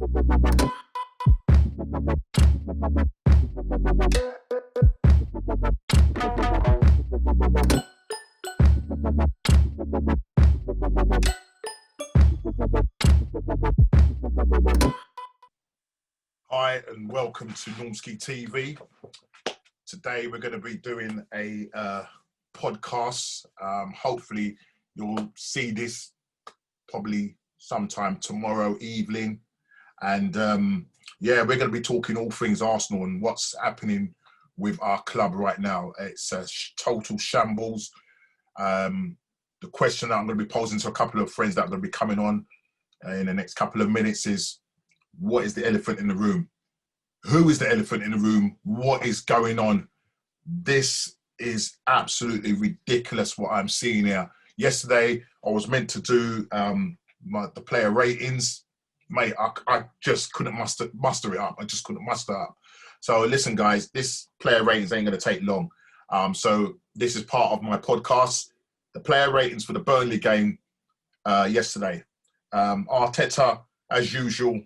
Hi and welcome to NTV. Today we're going to be doing a podcast. Hopefully you'll see this probably sometime tomorrow evening. And yeah, we're going to be talking all things Arsenal and what's happening with our club right now. It's a total shambles. The question that I'm going to be posing to a couple of friends that are going to be coming on in the next couple of minutes is, what is the elephant in the room? Who is the elephant in the room? What is going on? This is absolutely ridiculous what I'm seeing here. Yesterday, I was meant to do the player ratings. Mate, I just couldn't muster it up. I just couldn't muster up. So listen, guys, this player ratings ain't going to take long. So this is part of my podcast. The player ratings for the Burnley game yesterday. Arteta, as usual,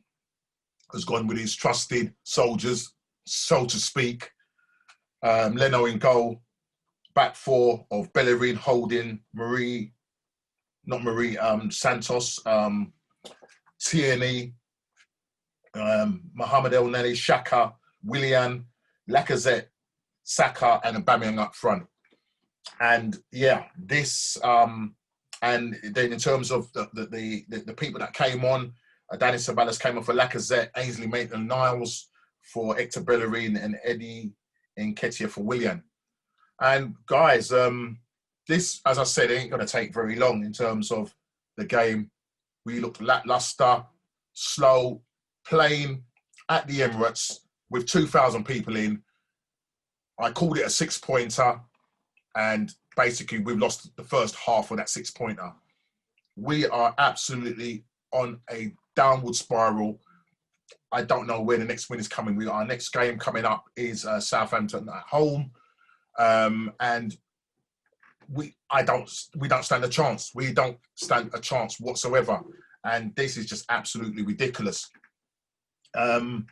has gone with his trusted soldiers, so to speak. Leno in goal, back four of Bellerin, Holding, Santos, Tierney, Mohamed El Neni, Xhaka, Willian, Lacazette, Saka, and Aubameyang up front. And yeah, this and then in terms of the people that came on, Dani Ceballos came on for Lacazette, Ainsley Maitland-Niles for Hector Bellerin, and Eddie Nketiah for Willian. And guys, this, as I said, ain't going to take very long in terms of the game. We looked lackluster, slow, playing at the Emirates with 2,000 people in. I called it a six-pointer, and basically we've lost the first half of that six-pointer. We are absolutely on a downward spiral. I don't know where the next win is coming. Our next game coming up is Southampton at home, and we don't stand a chance. We don't stand a chance whatsoever, and this is just absolutely ridiculous. I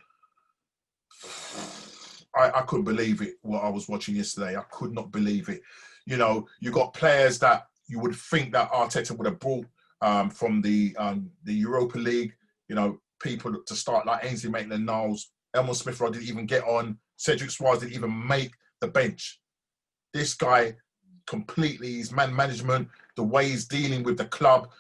couldn't believe it, what I was watching yesterday. I could not believe it. You know, you got players that you would think that Arteta would have brought from the Europa League, you know, people to start like Ainsley Maitland-Niles, Elmore Smith-Rowe didn't even get on, Cedric Suarez didn't even make the bench. This guy completely, his man management, the way he's dealing with the club,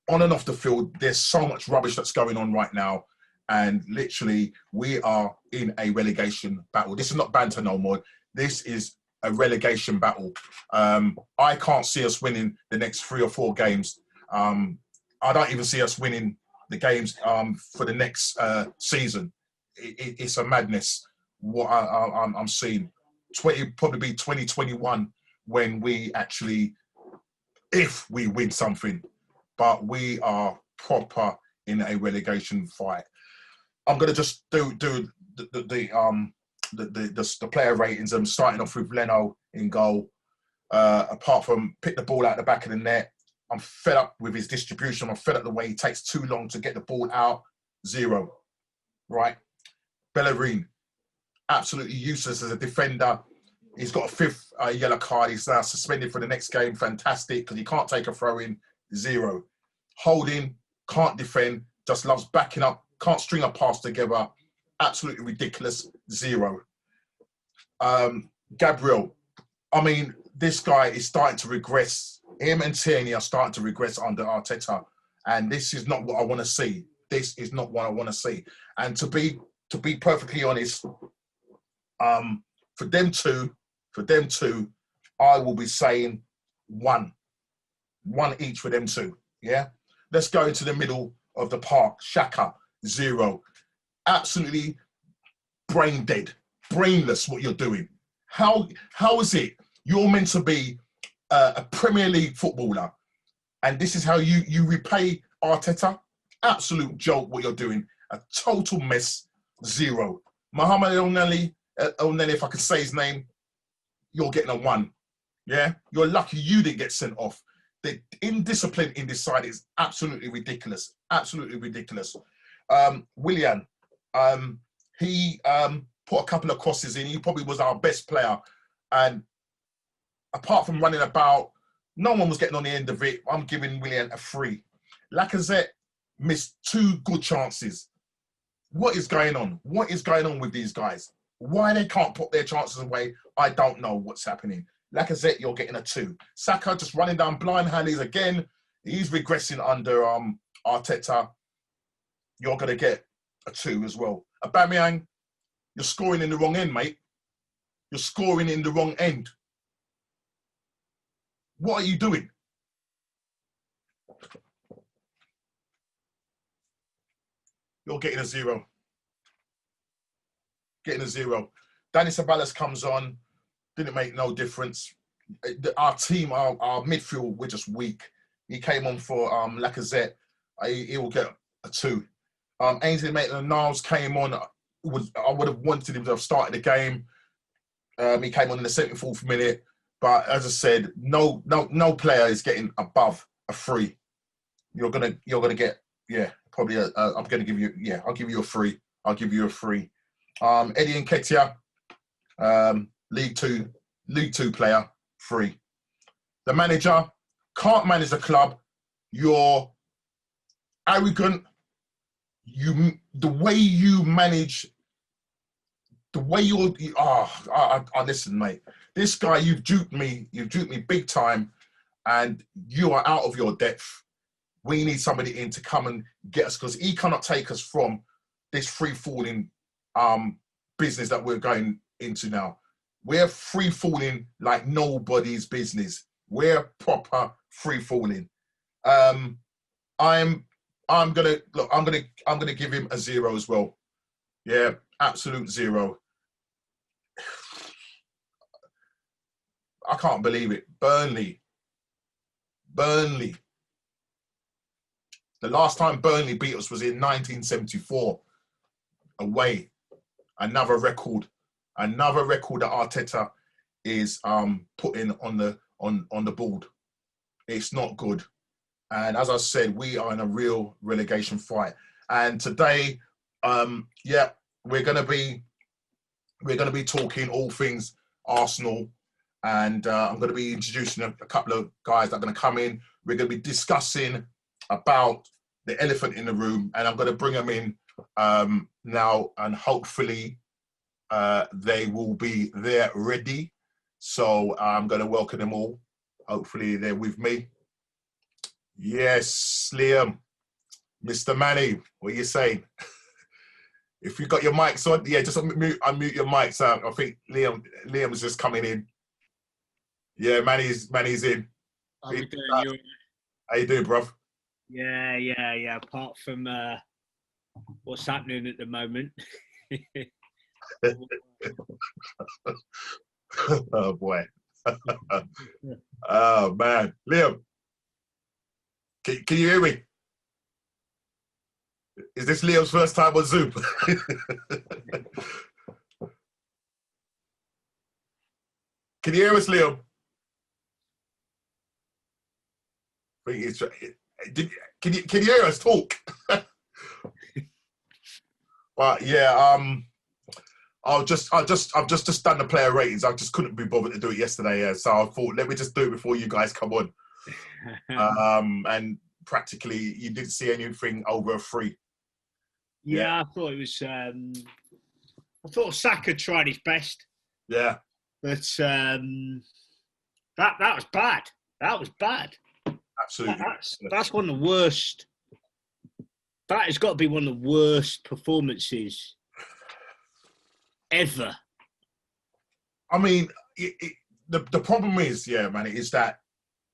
on and off the field, there's so much rubbish that's going on right now. And literally, we are in a relegation battle. This is not banter no more. This is a relegation battle. I can't see us winning the next 3 or 4 games. I don't even see us winning the games for the next season. It's a madness what I'm seeing. Probably be 2021 when we actually, if we win something, but we are proper in a relegation fight. I'm gonna just do the player ratings. I'm starting off with Leno in goal. Apart from pick the ball out the back of the net, I'm fed up with his distribution. I'm fed up the way he takes too long to get the ball out. 0. Right? Bellerin, absolutely useless as a defender. He's got a 5th yellow card. He's now suspended for the next game. Fantastic, because he can't take a throw in. 0. Holding, can't defend, just loves backing up, can't string a pass together. Absolutely ridiculous. 0. Gabriel, I mean, this guy is starting to regress. Him and Tierney are starting to regress under Arteta, and this is not what I want to see. This is not what I want to see. And to be perfectly honest, for them two, I will be saying 1 each for them two. Yeah, let's go into the middle of the park. Xhaka, 0. Absolutely brain dead, brainless. What you're doing? How is it you're meant to be a Premier League footballer, and this is how you repay Arteta? Absolute joke what you're doing. A total mess. 0. Mohamed El Neni, if I can say his name, you're getting a 1. Yeah, you're lucky you didn't get sent off. The indiscipline in this side is absolutely ridiculous. Absolutely ridiculous. Willian, he put a couple of crosses in. He probably was our best player. And apart from running about, no one was getting on the end of it. I'm giving Willian a 3. Lacazette missed 2 good chances. What is going on? What is going on with these guys? Why they can't put their chances away, I don't know what's happening. Lacazette, you're getting a 2. Saka just running down blind alleys again. He's regressing under Arteta. You're going to get a 2 as well. Aubameyang, you're scoring in the wrong end, mate. You're scoring in the wrong end. What are you doing? You're getting a 0. Getting a 0. Dani Ceballos comes on. Didn't make no difference. Our team, our midfield, we're just weak. He came on for Lacazette. He will get a 2. Ainsley Maitland-Niles came on. I would have wanted him to have started the game. He came on in the 74th minute. But as I said, no player is getting above a 3. You're gonna get, yeah, probably I'm gonna give you, yeah, I'll give you a 3. I'll give you a 3. Eddie Nketiah, League Two player, 3. The manager can't manage the club. You're arrogant. The way you manage, the way listen, mate. This guy, you've duped me big time, and you are out of your depth. We need somebody in to come and get us, because he cannot take us from this free-falling business that we're going into now. We're free-falling like nobody's business. We're proper free-falling. I'm gonna give him a 0 as well. Yeah, absolute 0. I can't believe it. Burnley. The last time Burnley beat us was in 1974. Away. Another record that Arteta is putting on the board. It's not good. And as I said, we are in a real relegation fight. And today, we're gonna be talking all things Arsenal. And I'm going to be introducing a couple of guys that are going to come in. We're going to be discussing about the elephant in the room, and I'm going to bring them in now, and hopefully they will be there ready. So I'm going to welcome them all. Hopefully they're with me. Yes, Liam, Mr. Manny, what are you saying? If you got your mics on, yeah, just unmute your mics. I think Liam's just coming in. Yeah, Manny's in. How we doing? How you doing, bruv? Yeah. Apart from what's happening at the moment. Oh boy. Oh man, Liam, can you hear me? Is this Liam's first time on Zoom? Can you hear us, Liam? Can you hear us talk? But yeah, I've just done the player ratings. I just couldn't be bothered to do it yesterday, yeah. So I thought, let me just do it before you guys come on. And practically, you didn't see anything over a 3. Yeah, I thought it was. I thought Saka tried his best. Yeah, but that was bad. That was bad. Absolutely. That's one of the worst. That has got to be one of the worst performances ever. I mean, the problem is, yeah, man, is that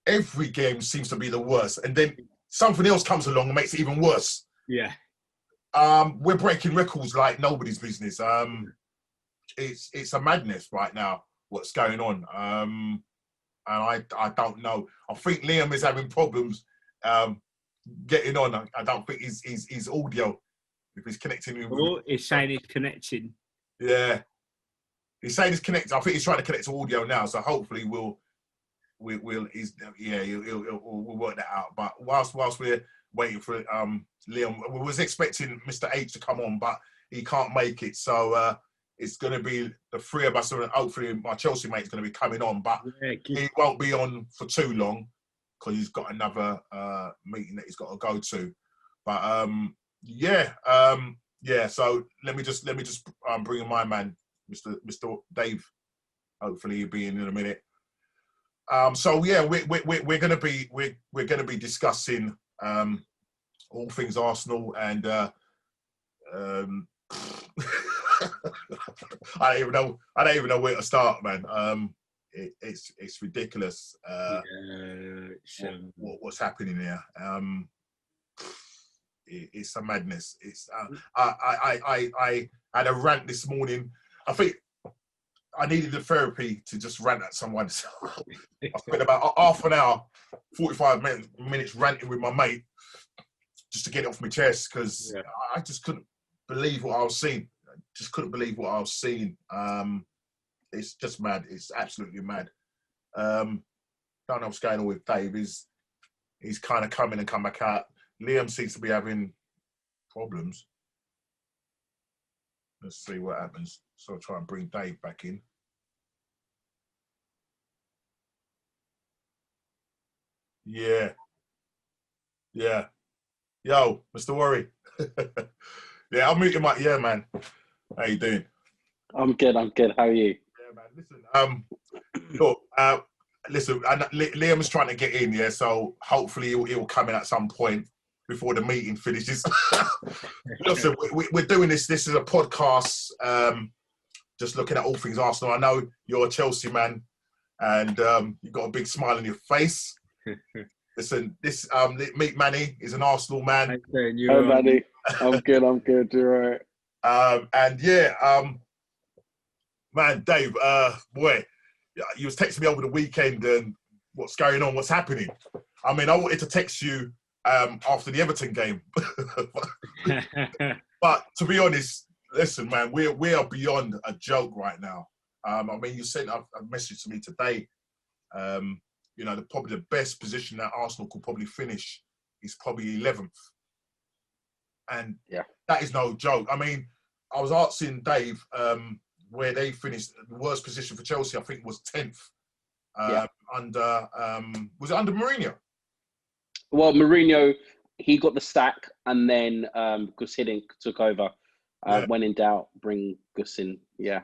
every game seems to be the worst, and then something else comes along and makes it even worse. Yeah. We're breaking records like nobody's business. It's a madness right now, what's going on. And I don't know. I think Liam is having problems getting on. I don't think his audio, if he's connecting. He's saying he's connecting. Yeah. He's saying he's connected. I think he's trying to connect to audio now. So hopefully we'll work that out. But whilst we're waiting for Liam. We was expecting Mr. H to come on, but he can't make it. So it's going to be the three of us, and hopefully my Chelsea mate's going to be coming on, but he won't be on for too long because he's got another meeting that he's got to go to. But yeah. So let me just bring in my man, Mr. Dave. Hopefully he'll be in a minute. So yeah, we're gonna be discussing all things Arsenal, and I don't even know where to start, man. It's ridiculous. What's happening here? It's a madness. It's I had a rant this morning. I think I needed the therapy to just rant at someone. So I spent about half an hour, 45 minutes ranting with my mate just to get it off my chest, because I just couldn't believe what I was seeing. Just couldn't believe what I was seeing. It's just mad. It's absolutely mad. Don't know what's going on with Dave. He's kind of come in and come back out. Liam seems to be having problems. Let's see what happens. So I'll try and bring Dave back in. Yeah. Yo, Mr. Worry. Yeah, I'll meet you, mate. Yeah, man. How you doing? I'm good. How are you? Yeah, man. Listen, look, listen, Liam's trying to get in, yeah, so hopefully he'll come in at some point before the meeting finishes. Listen, we're doing this. This is a podcast, just looking at all things Arsenal. I know you're a Chelsea man, and you've got a big smile on your face. Listen, this meet Manny is an Arsenal man. Hey, Manny. I'm good. You're right. And yeah, man, Dave, boy, you was texting me over the weekend, and what's going on? What's happening? I mean, I wanted to text you after the Everton game, but to be honest, listen, man, we are beyond a joke right now. I mean, you sent a message to me today. You know, probably the best position that Arsenal could probably finish is probably 11th, and that is no joke. I mean, I was asking Dave where they finished. The worst position for Chelsea, I think, was 10th. Under was it under Mourinho? Well, Mourinho, he got the sack, and then Gus Hiddink took over. When in doubt, bring Gus in. Yeah.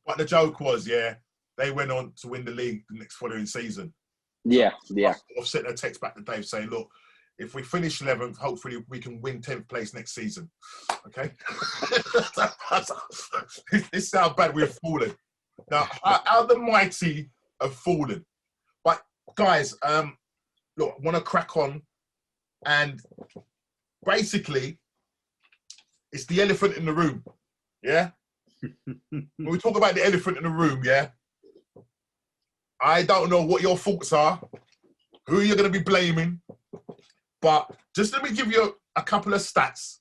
But the joke was, they went on to win the league the next following season. Yeah. I've sent a text back to Dave saying, look, if we finish 11th, hopefully we can win 10th place next season. Okay? This is how bad we've fallen. Now, how the mighty have fallen. But, guys, look, I want to crack on. And basically, it's the elephant in the room. Yeah? When we talk about the elephant in the room, I don't know what your thoughts are, who you're going to be blaming, but just let me give you a couple of stats,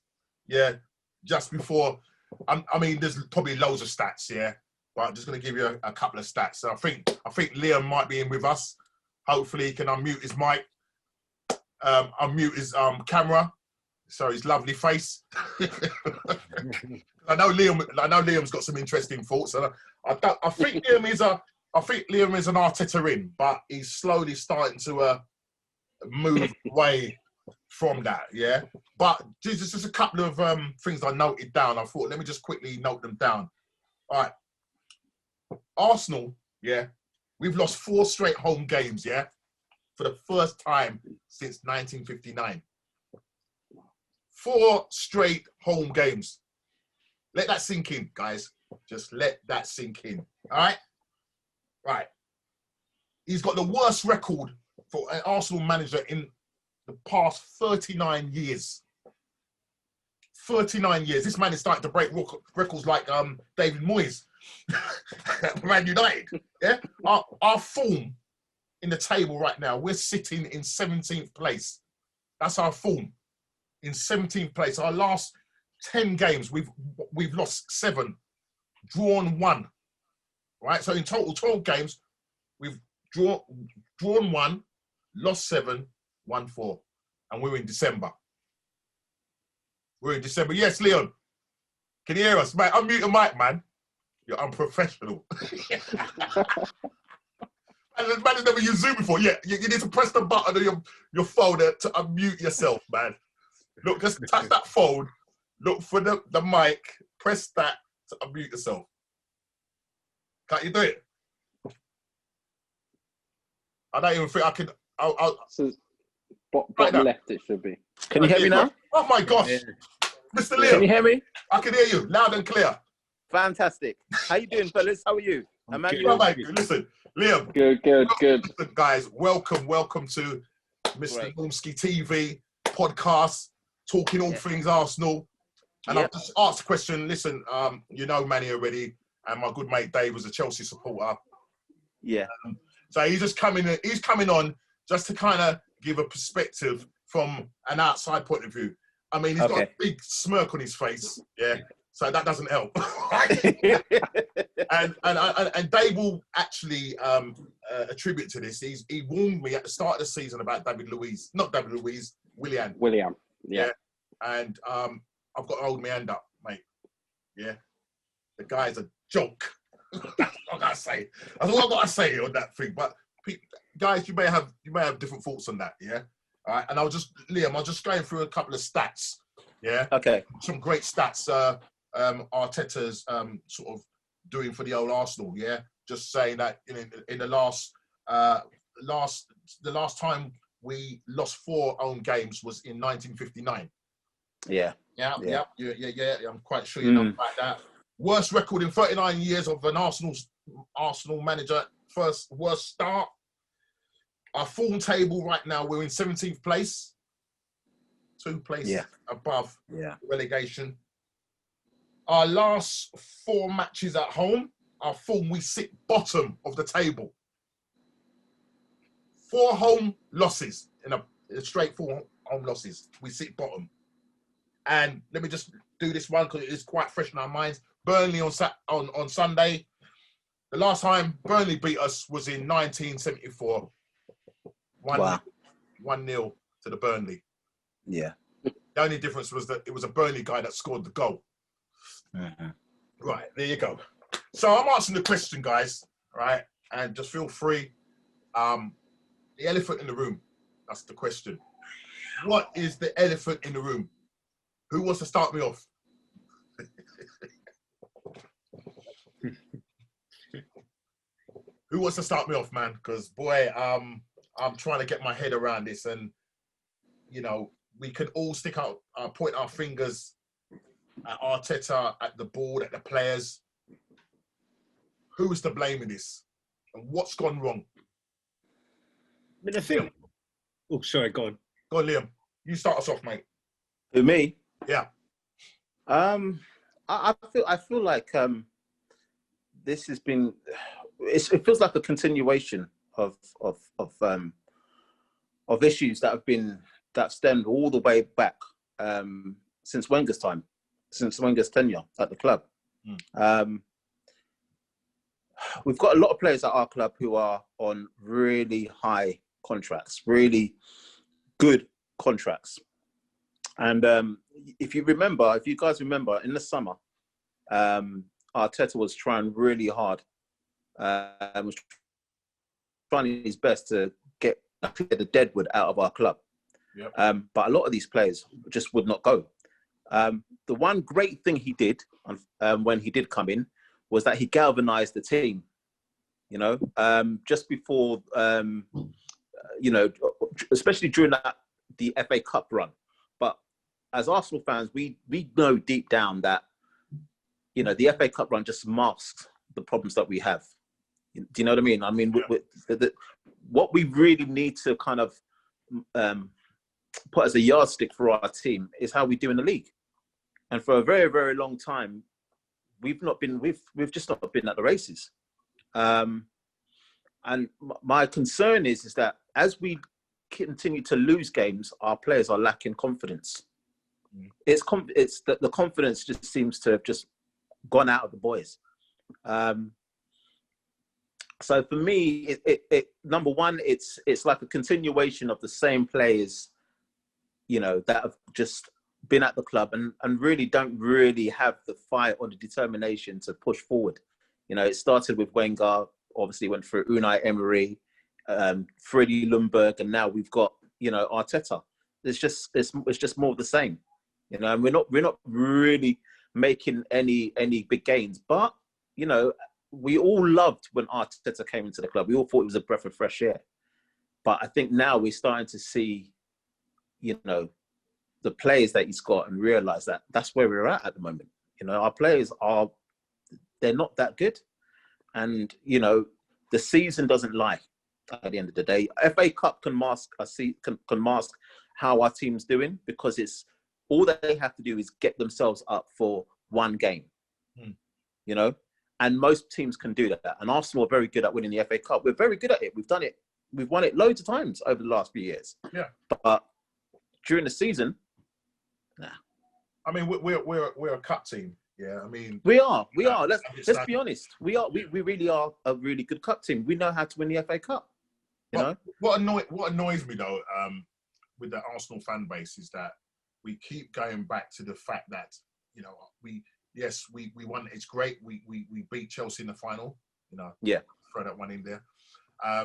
just before. I mean, there's probably loads of stats, but I'm just going to give you a couple of stats. So I think Liam might be in with us. Hopefully he can unmute his mic, unmute his camera, so his lovely face. I know Liam's got some interesting thoughts, and I think Liam is an Arteta in, but he's slowly starting to move away from that, But just a couple of things I noted down. I thought, let me just quickly note them down. All right. Arsenal, we've lost 4 straight home games, for the first time since 1959. 4 straight home games. Let that sink in, guys. Just let that sink in. All right? Right. He's got the worst record for an Arsenal manager in the past 39 years. 39 years. This man is starting to break records like David Moyes at Man United. Our form in the table right now, we're sitting in 17th place. That's our form. In 17th place. Our last 10 games, we've lost 7, drawn 1. Right? So in total 12 games, we've drawn 1, lost 7, 1-4. And we're in December. We're in December. Yes, Leon. Can you hear us? Man, unmute your mic, man. You're unprofessional. Man has never used Zoom before. Yeah, you need to press the button on your phone to unmute yourself, man. Look, just touch that phone. Look for the mic. Press that to unmute yourself. Can't you do it? I don't even think I can. So, bottom left it should be. Can you hear me now? Oh my gosh. Yeah. Mr. Liam. Can you hear me? I can hear you loud and clear. Fantastic. How you doing, fellas? How are you? I'm Emmanuel? good. Listen, Liam. Good. Listen, guys, welcome to Mr. Great. Normski TV podcast, talking all things Arsenal. And Yep. I've just asked a question. Listen, you know Manny already, and my good mate Dave was a Chelsea supporter. Yeah. So he's coming on just to kind of give a perspective from an outside point of view. I mean, he's got a big smirk on his face, yeah. So that doesn't help. and Dave will actually attribute to this. He warned me at the start of the season about Willian. William. Yeah. And I've got to hold my hand up, mate. Yeah. The guy's a joke. That's what I gotta say. That's all I gotta say on that thing. But guys, you may have different thoughts on that, yeah. All right. And I'll just going through a couple of stats. Yeah. Okay. Some great stats. Arteta's sort of doing for the old Arsenal. Yeah. Just saying that in the last time we lost 4 home games was in 1959. Yeah. Yeah. I'm quite sure you know about that. Worst record in 39 years of an Arsenal manager. Worst start. Our form table right now, we're in 17th place. 2 places above relegation. Our last 4 matches at home, our form, we sit bottom of the table. 4 home losses in a straight 4 home losses. We sit bottom. And let me just do this one because it is quite fresh in our minds. Burnley on Sunday. The last time Burnley beat us was in 1974. 1-0 to the Burnley. Yeah. The only difference was that it was a Burnley guy that scored the goal. Mm-hmm. Right, there you go. So I'm answering the question, guys, right? And just feel free. The elephant in the room. That's the question. What is the elephant in the room? Who wants to start me off? Who wants to start me off, man? Because, boy, I'm trying to get my head around this. And, we can all point our fingers at Arteta, at the board, at the players. Who is to blame in this? And what's gone wrong? I mean, I think. Oh, sorry, go on. Go on, Liam. You start us off, mate. Who, me? Yeah. I feel like this has been. It feels like a continuation of issues that stemmed all the way back since Wenger's time, since Wenger's tenure at the club. We've got a lot of players at our club who are on really high contracts, really good contracts. And if you guys remember, in the summer, Arteta was trying really hard, was trying his best to get the deadwood out of our club. Yep. But a lot of these players just would not go. The one great thing he did when he did come in was that he galvanized the team. Just before, especially during the FA Cup run. But as Arsenal fans, we know deep down that, the FA Cup run just masks the problems that we have. Do you know what I mean? I mean, what we really need to kind of put as a yardstick for our team is how we do in the league. And for a very, very long time, we've just not been at the races. And my concern is that as we continue to lose games, our players are lacking confidence. It's the confidence just seems to have just gone out of the boys. So for me, it number one, it's like a continuation of the same players, you know, that have just been at the club and really don't really have the fight or the determination to push forward. You know, it started with Wenger, obviously went through Unai Emery, Freddie Ljungberg, and now we've got, you know, Arteta. It's just more of the same, you know, and we're not really making any big gains. But, you know, we all loved when Arteta came into the club. We all thought it was a breath of fresh air. But I think now we're starting to see, you know, the players that he's got and realize that that's where we're at the moment. You know, our players they're not that good. And, you know, the season doesn't lie at the end of the day. FA Cup can mask how our team's doing, because it's all that they have to do is get themselves up for one game, you know, and most teams can do that. And Arsenal are very good at winning the FA Cup. We're very good at it. We've done it. We've won it loads of times over the last few years. Yeah. But during the season, nah. I mean, we're a cup team. Yeah, I mean, we are. Let's be honest. We really are a really good cup team. We know how to win the FA Cup. You know what annoys me though, with the Arsenal fan base is that we keep going back to the fact that, you know, we won. It's great. We beat Chelsea in the final. You know, yeah. Throw that one in there. I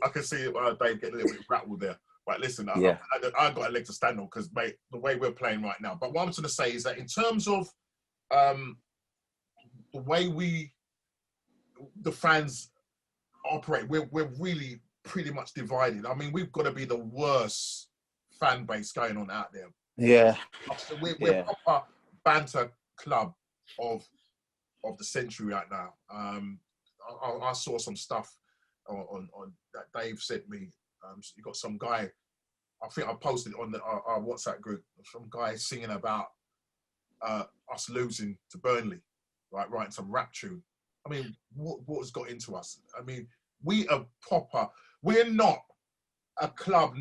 can see Dave getting a little bit rattled there. Right, listen, yeah. I got a leg to stand on because, mate, the way we're playing right now. But what I'm trying to say is that in terms of the way the fans operate, we're really pretty much divided. I mean, we've got to be the worst fan base going on out there. Yeah. We're a proper banter club of the century right now. I saw some stuff on that Dave sent me. You got some guy, I think I posted it on our WhatsApp group, some guy singing about us losing to Burnley, right, writing some rap tune. I mean, what has got into us? I mean, we're not a club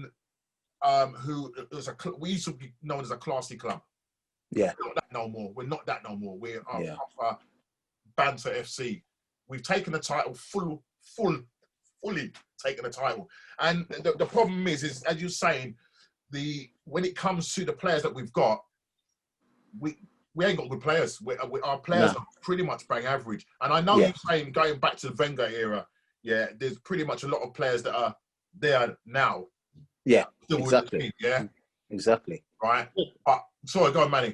we used to be known as a classy club. Yeah. We're not that no more. We're not that no more. We're a proper banter FC. We've taken the title fully taken the title. And the problem is as you're saying, when it comes to the players that we've got, we ain't got good players. Our players are pretty much bang average. And I know you're saying going back to the Wenger era, there's pretty much a lot of players that are there now. Yeah, exactly. Team, yeah, exactly. Right. But sorry, go on, Manny.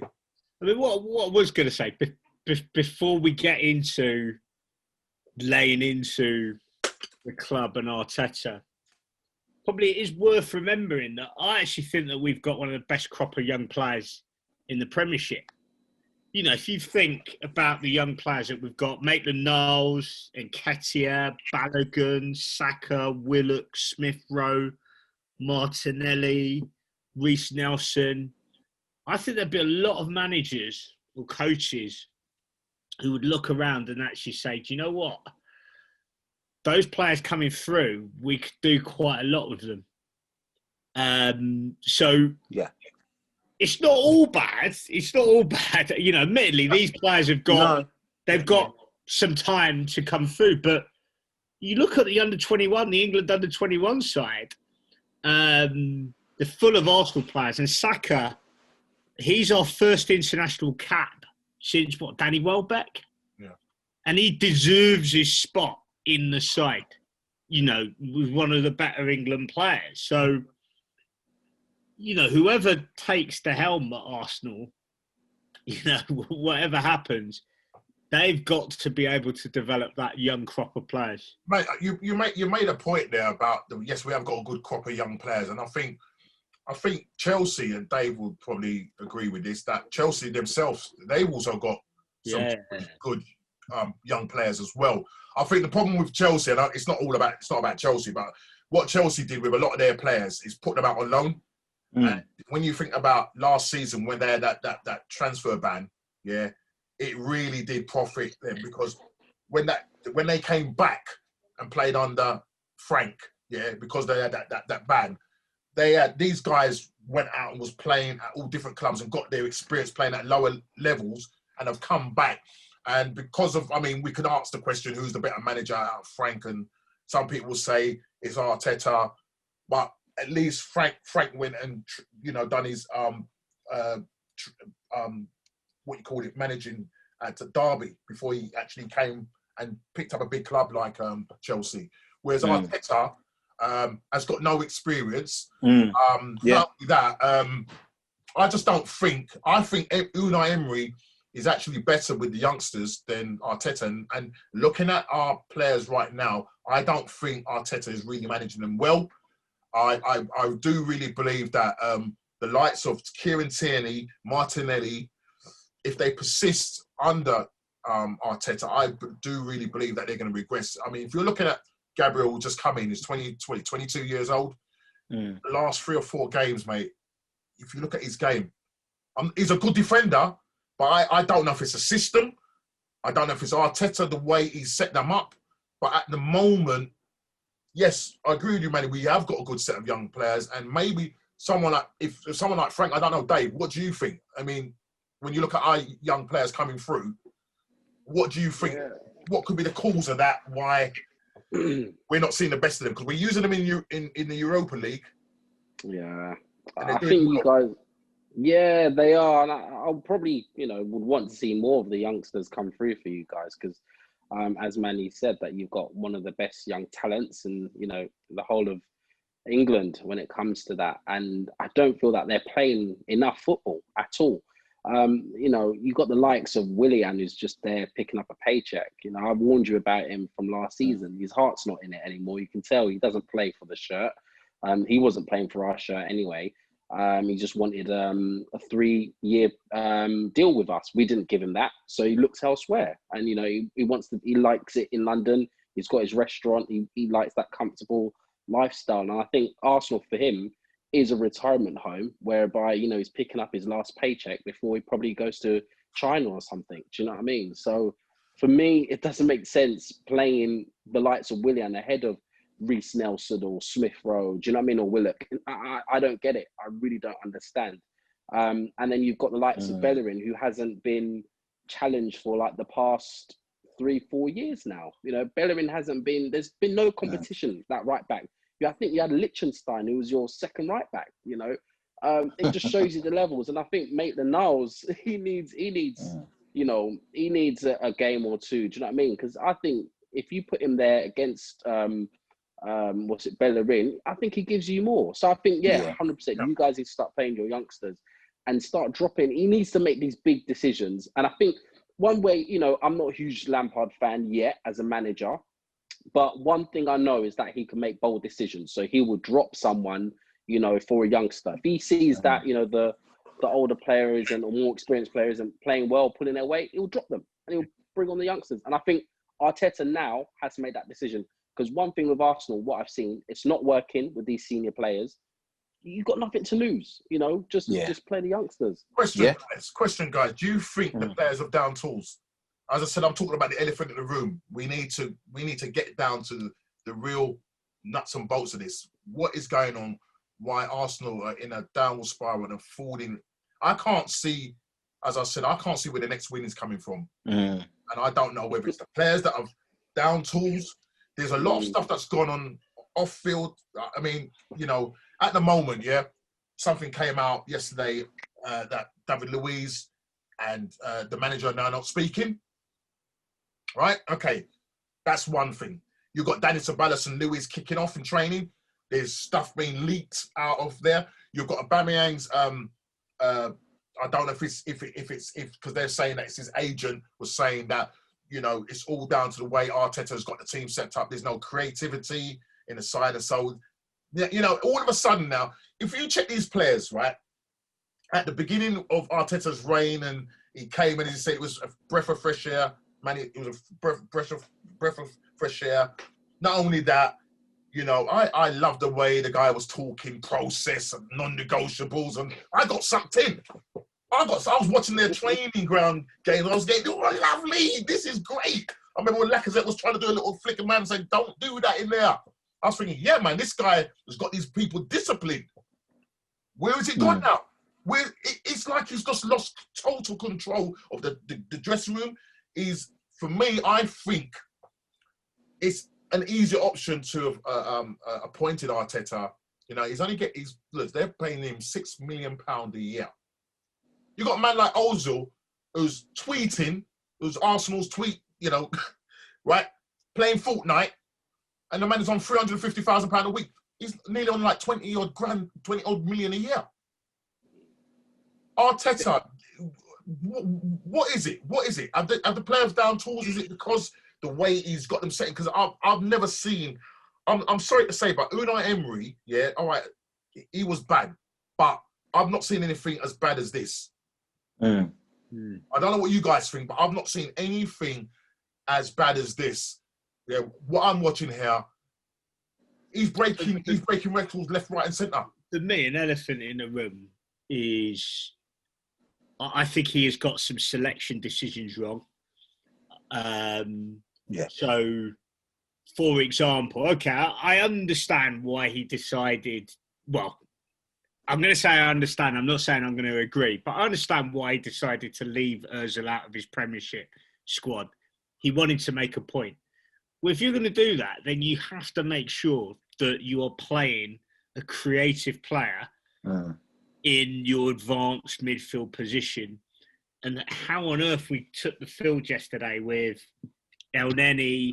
I mean, what I was going to say before we get into laying into the club and Arteta, probably it is worth remembering that I actually think that we've got one of the best crop of young players in the Premiership. You know, if you think about the young players that we've got, Maitland-Niles, Nketiah, Balogun, Saka, Willock, Smith-Rowe, Martinelli, Reece Nelson. I think there'd be a lot of managers or coaches who would look around and actually say, do you know what? Those players coming through, we could do quite a lot with them. It's not all bad. It's not all bad. You know, admittedly, these players have got some time to come through. But you look at the under-21, the England under-21 side, they're full of Arsenal players. And Saka, he's our first international cap since, Danny Welbeck? Yeah. And he deserves his spot in the side, you know, with one of the better England players. So, you know, whoever takes the helm at Arsenal, you know, whatever happens, they've got to be able to develop that young crop of players. Mate, you made a point there about yes, we have got a good crop of young players, and I think Chelsea, and Dave would probably agree with this, that Chelsea themselves, they've also got some good young players as well. I think the problem with Chelsea, and it's not about Chelsea, but what Chelsea did with a lot of their players is put them out on loan. And when you think about last season when they had that transfer ban, it really did profit them, because when they came back and played under Frank, because they had that ban, these guys went out and was playing at all different clubs and got their experience playing at lower levels and have come back. And because of, I mean, we could ask the question, who's the better manager out of Frank? And some people will say it's Arteta, but at least Frank went and, you know, done his, what you call it, managing at Derby before he actually came and picked up a big club like Chelsea. Whereas Arteta has got no experience. Not only that, I just don't think. I think Unai Emery is actually better with the youngsters than Arteta. And looking at our players right now, I don't think Arteta is really managing them well. I do really believe that the likes of Kieran Tierney, Martinelli, if they persist under Arteta, I do really believe that they're going to regress. I mean, if you're looking at Gabriel just coming, he's 22 years old. The last 3 or 4 games, mate, if you look at his game, he's a good defender, but I don't know if it's a system. I don't know if it's Arteta, the way he's set them up. But at the moment, yes, I agree with you, man. We have got a good set of young players, and maybe someone like if someone like Frank, I don't know, Dave, what do you think? I mean, when you look at our young players coming through, what do you think? Yeah. What could be the cause of that? Why we're not seeing the best of them? Because we're using them in the Europa League. Yeah, I think you guys. Yeah, they are, and I'll probably, would want to see more of the youngsters come through for you guys because, as Manny said, that you've got one of the best young talents in the whole of England when it comes to that, and I don't feel that they're playing enough football at all. You've got the likes of Willian who's just there picking up a paycheck. I warned you about him from last season. His heart's not in it anymore. You can tell he doesn't play for the shirt. He wasn't playing for our shirt anyway. He just wanted a 3-year deal with us. We didn't give him that, so he looks elsewhere. And he likes it in London. He's got his restaurant. He likes that comfortable lifestyle. And I think Arsenal for him is a retirement home whereby he's picking up his last paycheck before he probably goes to China or something. Do you know what I mean? So for me, it doesn't make sense playing the likes of Willian ahead of Reece Nelson or Smith Rowe, do you know what I mean, or Willock. I don't get it. I really don't understand. And then you've got the likes of Bellerin, who hasn't been challenged for like the past 3-4 years now. Bellerin hasn't been. There's been no competition that right back. I think you had Liechtenstein, who was your second right back. It just shows you the levels. And I think Maitland-Niles, he needs a game or two. Do you know what I mean? Because I think if you put him there against Bellerin, I think he gives you more. So I think, 100%, you guys need to start playing your youngsters and start dropping. He needs to make these big decisions. And I think one way, I'm not a huge Lampard fan yet as a manager, but one thing I know is that he can make bold decisions. So he will drop someone, for a youngster. If he sees that, the older players and more experienced players and playing well, pulling their weight, he'll drop them and he'll bring on the youngsters. And I think Arteta now has made that decision. Because one thing with Arsenal, what I've seen, it's not working with these senior players. You've got nothing to lose, just play the youngsters. Question, guys. Do you think the players have down tools? As I said, I'm talking about the elephant in the room. We need to get down to the real nuts and bolts of this. What is going on? Why Arsenal are in a downward spiral and falling? I can't see, as I said, where the next win is coming from. And I don't know whether it's the players that have down tools. There's a lot of stuff that's gone on off field. I mean, at the moment, something came out yesterday that David Luiz and the manager are now not speaking. Right? Okay. That's one thing. You've got Dani Ceballos and Luiz kicking off in training. There's stuff being leaked out of there. You've got Aubameyang's, I don't know if it's because they're saying that it's his agent was saying that, it's all down to the way Arteta's got the team set up. There's no creativity in the side. And so, all of a sudden now, if you check these players, right, at the beginning of Arteta's reign and he came and he said it was a breath of fresh air, man, it was a breath of fresh air. Not only that, I love the way the guy was talking process and non-negotiables, and I got sucked in. I was watching their training ground games. I was getting, oh, lovely, this is great. I remember when Lacazette was trying to do a little flick of man and say, don't do that in there. I was thinking, yeah, man, this guy has got these people disciplined. Where is it gone now? It's like he's just lost total control of the dressing room. For me, I think it's an easier option to have appointed Arteta. You know, look, they're paying him £6 million a year. You got a man like Ozil who's tweeting, who's Arsenal's tweet, you know, right, playing Fortnite, and the man is on £350,000 a week. He's nearly on like 20 odd million a year. Arteta, what is it? What is it? Have the players down tools? Is it because the way he's got them setting? Because I've never seen. I'm sorry to say, but Unai Emery, yeah, all right, he was bad, but I've not seen anything as bad as this. I don't know what you guys think, but I've not seen anything as bad as this. Yeah, what I'm watching here, he's breaking records left, right, and centre. For me, an elephant in the room is, I think he has got some selection decisions wrong. So, for example, okay, I understand why he decided. Well, I'm going to say I understand. I'm not saying I'm going to agree, but I understand why he decided to leave Ozil out of his Premiership squad. He wanted to make a point. Well, if you're going to do that, then you have to make sure that you are playing a creative player in your advanced midfield position. And how on earth we took the field yesterday with El Neni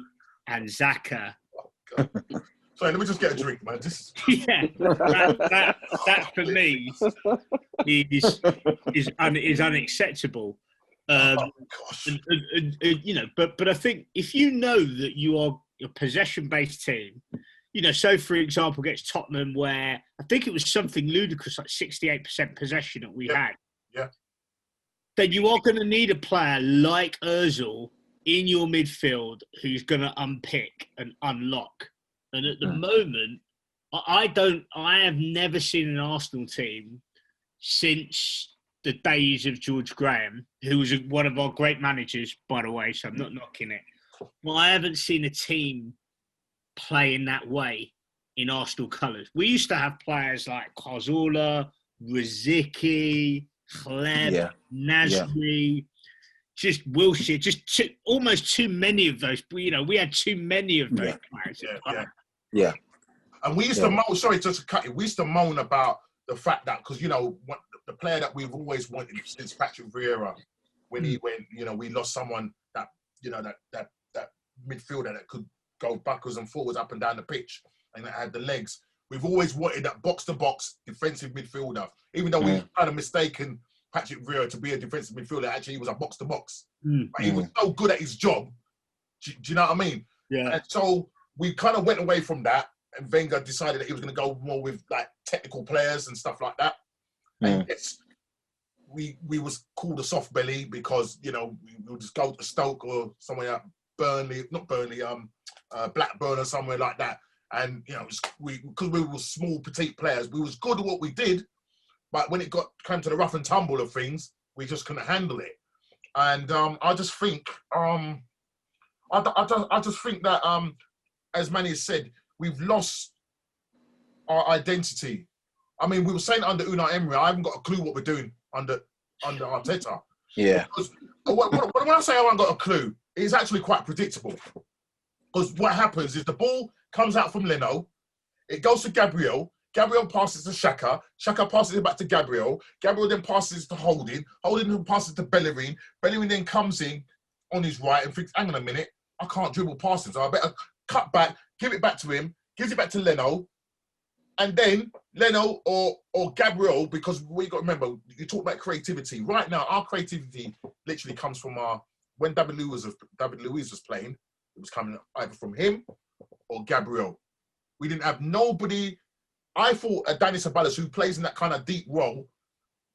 and Xhaka. Oh, sorry, let me just get a drink, man. Yeah, that for me is unacceptable. Oh gosh. And, you know, but I think if you know that you are a possession-based team, you know, so for example, against Tottenham, where I think it was something ludicrous, like 68% possession that we had. Yeah. Then you are going to need a player like Ozil in your midfield who's going to unpick and unlock. And at the moment, I have never seen an Arsenal team since the days of George Graham, who was one of our great managers, by the way, so I'm not knocking it. Well, I haven't seen a team play in that way in Arsenal colours. We used to have players like Cazorla, Rosicky, Hleb, Nasri, just Wilshere, almost too many of those. You know, we had too many of those players. Yeah. And we used to moan, sorry to cut you, we used to moan about the fact that, because, you know, the player that we've always wanted since Patrick Vieira, when he went, you know, we lost someone that, you know, that midfielder that could go backwards and forwards up and down the pitch and that had the legs. We've always wanted that box-to-box defensive midfielder, even though we've kind of mistaken Patrick Vieira to be a defensive midfielder. Actually, he was a box-to-box. But he was so good at his job. Do you know what I mean? Yeah. And so we kind of went away from that, and Wenger decided that he was going to go more with like technical players and stuff like that. And yes, we was called a soft belly because, you know, we would just go to Stoke or somewhere, Blackburn or somewhere like that. And, you know, because we were small, petite players, we was good at what we did, but when it came to the rough and tumble of things, we just couldn't handle it. And I just think, I just think that, as Manny has said, we've lost our identity. I mean, we were saying under Unai Emery, I haven't got a clue what we're doing under Arteta. Yeah. Because when I say I haven't got a clue, it's actually quite predictable. Because what happens is the ball comes out from Leno, it goes to Gabriel passes to Xhaka passes it back to Gabriel then passes to Holding then passes to Bellerin then comes in on his right and thinks, hang on a minute, I can't dribble past him, so I better cut back, give it back to him, gives it back to Leno, and then Leno or Gabriel, because we got to remember, you talk about creativity. Right now, our creativity literally comes from when David Luiz was playing, it was coming either from him or Gabriel. We didn't have nobody. I thought Dani Ceballos, who plays in that kind of deep role,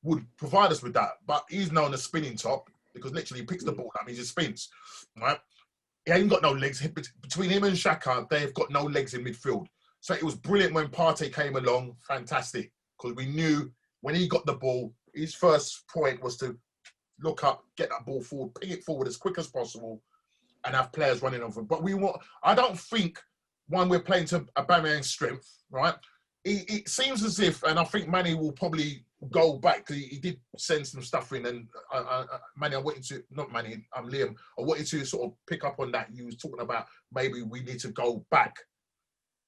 would provide us with that. But he's known as spinning top because literally he picks the ball up, he just spins. Right? He ain't got no legs. Between him and Xhaka, they've got no legs in midfield. So it was brilliant when Partey came along. Fantastic. Because we knew when he got the ball, his first point was to look up, get that ball forward, ping it forward as quick as possible, and have players running over. But I don't think, one, we're playing to Aubameyang's strength, right? it seems as if, and I think Manny will probably go back, because he did send some stuff in, and Manny, I wanted to, not Manny, I'm Liam, I wanted to sort of pick up on that. You was talking about maybe we need to go back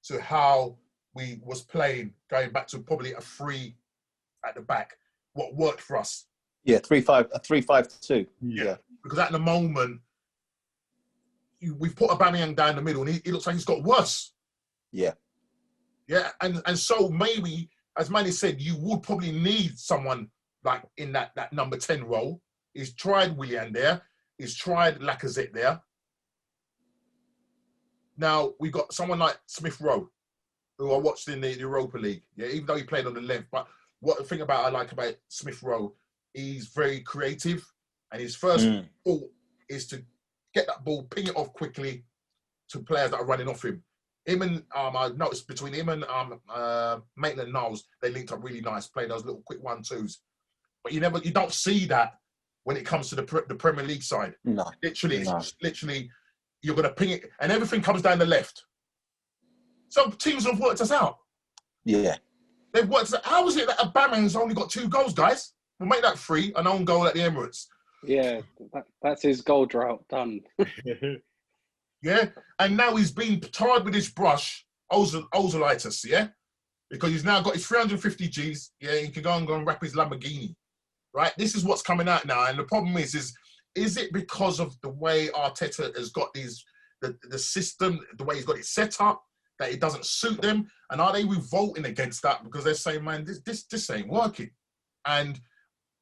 to how we was playing, going back to probably a 3 at the back, what worked for us. Yeah, 3-5-2. Yeah. Because at the moment, we've put Aubameyang down the middle, and he looks like he's got worse. Yeah. Yeah, and so maybe, as Manny said, you would probably need someone like in that number 10 role. He's tried Willian there. He's tried Lacazette there. Now, we've got someone like Smith Rowe, who I watched in the Europa League. Yeah, even though he played on the left. But what the thing I like about Smith Rowe, he's very creative. And his first thought is to get that ball, ping it off quickly to players that are running off him. Him and I noticed between him and Maitland-Niles, they linked up really nice, played those little quick 1-2s. But you don't see that when it comes to the Premier League side. No, literally, you're gonna ping it, and everything comes down the left. So teams have worked us out. Yeah, they've worked us out. How is it that Aubameyang's only got 2 goals, guys? We'll make that 3, an own goal at the Emirates. Yeah, that's his goal drought done. Yeah, and now he's been tarred with his brush, ozolitis, yeah? Because he's now got his 350 Gs, yeah, he can go and wrap his Lamborghini, right? This is what's coming out now, and the problem is it because of the way Arteta has got the system, the way he's got it set up, that it doesn't suit them, and are they revolting against that because they're saying, man, this ain't working? And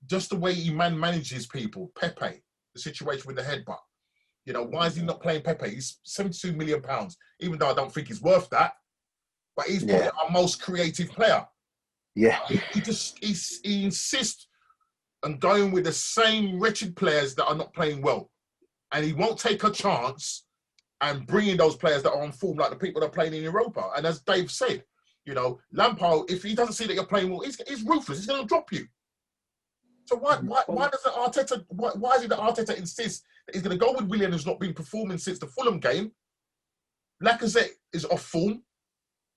just the way he manages people, Pepe, the situation with the headbutt. You know, why is he not playing Pepe? He's £72 million, even though I don't think he's worth that. But he's probably our most creative player. Yeah. He insists on going with the same wretched players that are not playing well. And he won't take a chance and bring in those players that are on form, like the people that are playing in Europa. And as Dave said, you know, Lampard, if he doesn't see that you're playing well, he's ruthless. He's going to drop you. So why doesn't Arteta? Why is it that Arteta insists that he's going to go with Willian, who's not been performing since the Fulham game? Lacazette is off form.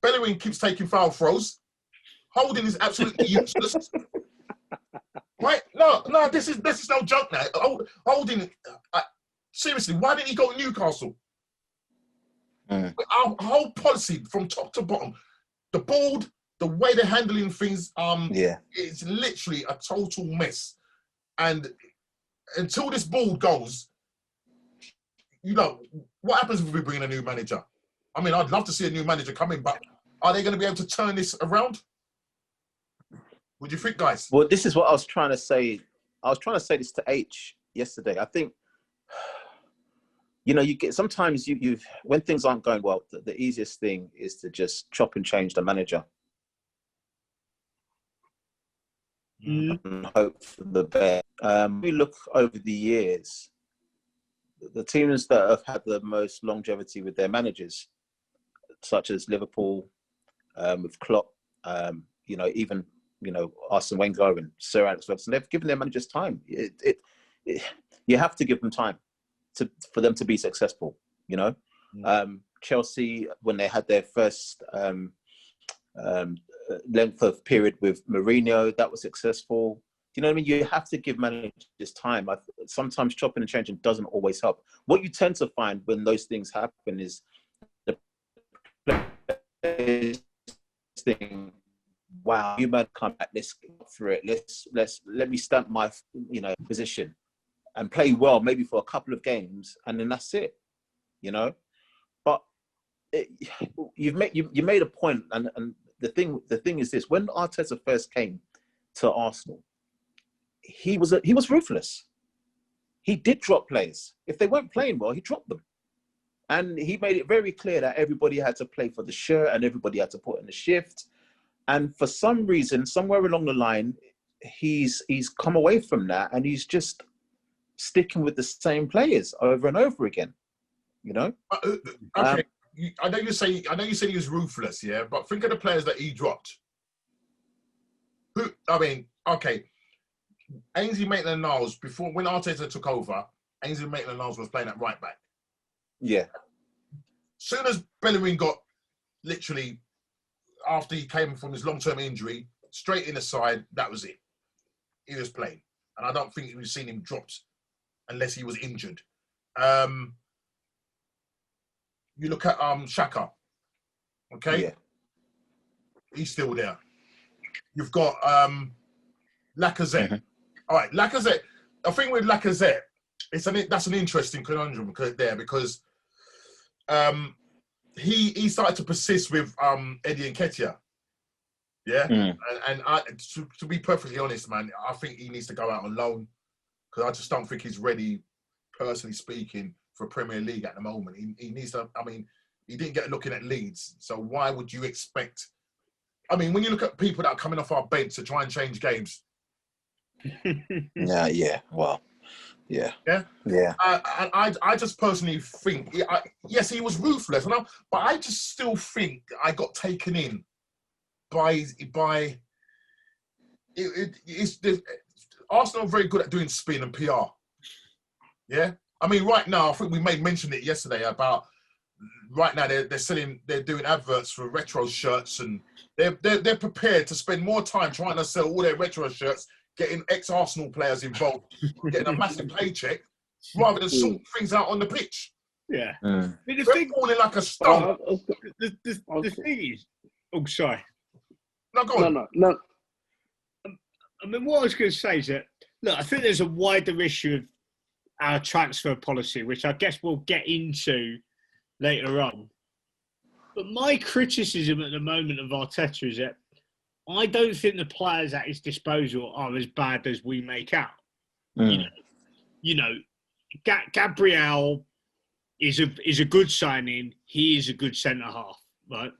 Bellerin keeps taking foul throws. Holding is absolutely useless. Right? No, this is no joke now. Holding, seriously, why didn't he go to Newcastle? Our whole policy from top to bottom, the board, the way they're handling things, it's literally a total mess. And until this board goes, you know, what happens if we bring in a new manager? I mean, I'd love to see a new manager come in, but are they going to be able to turn this around? What do you think, guys? Well, this is what I was trying to say. I was trying to say this to H yesterday. I think, you know, sometimes when things aren't going well, the easiest thing is to just chop and change the manager. And hope for the best. We look over the years, the teams that have had the most longevity with their managers, such as Liverpool, with Klopp, you know, even, you know, Arsene Wenger and Sir Alex Ferguson, they've given their managers time. You have to give them time for them to be successful, you know. Chelsea, when they had their first length of period with Mourinho, that was successful. You know what I mean? You have to give managers time. Sometimes chopping and changing doesn't always help. What you tend to find when those things happen is the players think, wow, you man come back, let's go through it. Let me stamp my, you know, position and play well, maybe for a couple of games, and then that's it, you know. But you made a point, and the thing is this: when Arteta first came to Arsenal, he was ruthless. He did drop players. If they weren't playing well, he dropped them. And he made it very clear that everybody had to play for the shirt and everybody had to put in the shift. And for some reason, somewhere along the line, he's come away from that, and he's just sticking with the same players over and over again. You know? Okay. I know you said he was ruthless, yeah, but think of the players that he dropped. Ainsley Maitland-Niles, before, when Arteta took over, Ainsley Maitland-Niles was playing at right back. Yeah. Soon as Bellerin got literally after he came from his long-term injury, straight in the side, that was it. He was playing. And I don't think we've seen him dropped unless he was injured. You look at Xhaka, okay? Yeah. He's still there. You've got Lacazette. Mhm. All right, Lacazette. I think with Lacazette, that's an interesting conundrum because he started to persist with Eddie Nketiah. Yeah, and to be perfectly honest, man, I think he needs to go out on loan because I just don't think he's ready, personally speaking, for Premier League at the moment. He needs to. I mean, he didn't get looking at Leeds, so why would you expect? I mean, when you look at people that are coming off our bench to try and change games. Yeah. Well, yeah. I just personally think, yes, he was ruthless, but I just still think I got taken in by Arsenal are very good at doing spin and PR. Yeah, I mean, right now, I think we may mention it yesterday about right now they're doing adverts for retro shirts and they're prepared to spend more time trying to sell all their retro shirts, getting ex-Arsenal players involved, getting a massive paycheck, rather than sort things out on the pitch. Yeah. I mean, they're falling like a stone. The thing is, oh, sorry. No, go on. No. I mean, what I was going to say is that, look, I think there's a wider issue of our transfer policy, which I guess we'll get into later on. But my criticism at the moment of Arteta is that I don't think the players at his disposal are as bad as we make out. Gabriel is a good signing. He is a good centre half, right?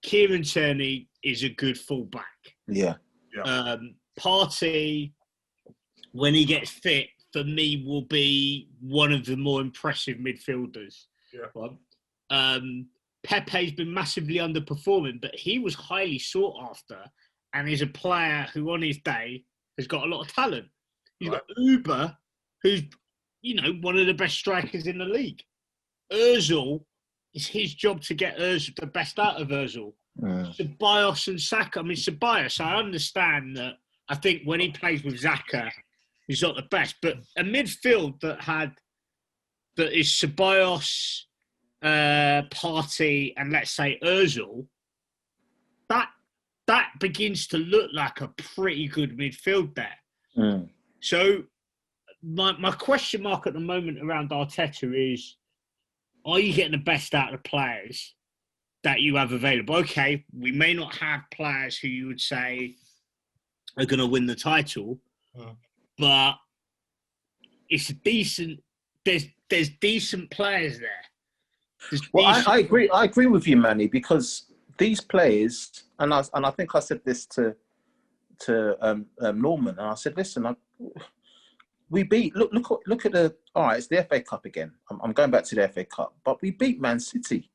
Kieran Tierney is a good fullback. Yeah. Partey, when he gets fit, for me, will be one of the more impressive midfielders. Yeah. Right? Pepe's been massively underperforming, but he was highly sought after and is a player who, on his day, has got a lot of talent. He's got Uber, who's, one of the best strikers in the league. Ozil, it's his job to get the best out of Ozil. Ceballos and Saka. I mean, Ceballos, I understand that. I think when he plays with Xhaka, he's not the best. But a midfield that is Ceballos, Partey, and let's say Ozil, that begins to look like a pretty good midfield there. So my question mark at the moment around Arteta is, are you getting the best out of the players that you have available? Okay, we may not have players who you would say are going to win the title, but it's a decent. There's decent players there. I agree with you, Manny, because these players, and I think I said this to Norman, and I said, listen, we beat. Look at the. All right, it's the FA Cup again. I'm going back to the FA Cup, but we beat Man City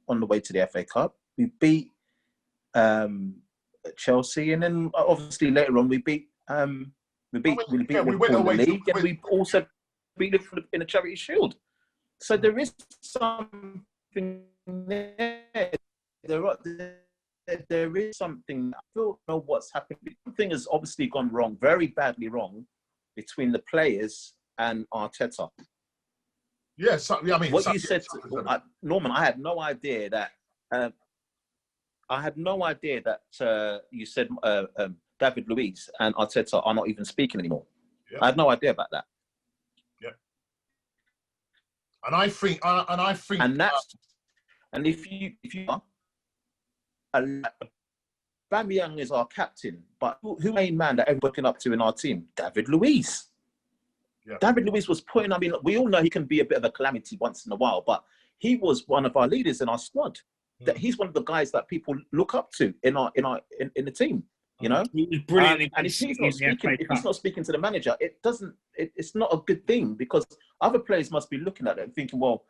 on the way to the FA Cup. We beat Chelsea, and then obviously later on we beat Liverpool in the league, and we also beat Liverpool in the Charity Shield. So there is something there. There is something. I don't know what's happened. Something has obviously gone wrong, very badly wrong, between the players and Arteta. Yes, I mean what you said, Norman. I had no idea that. You said David Luiz and Arteta are not even speaking anymore. Yeah. I had no idea about that. Yeah. And I think, and if you are, Aubameyang is our captain, but who main man that everyone's looking up to in our team? David Luiz. Yeah. David Luiz was putting. I mean, we all know he can be a bit of a calamity once in a while, but he was one of our leaders in our squad. That he's one of the guys that people look up to in the team. You know, he was brilliant. And if he's not speaking to the manager, it's not a good thing, because other players must be looking at it and thinking, well,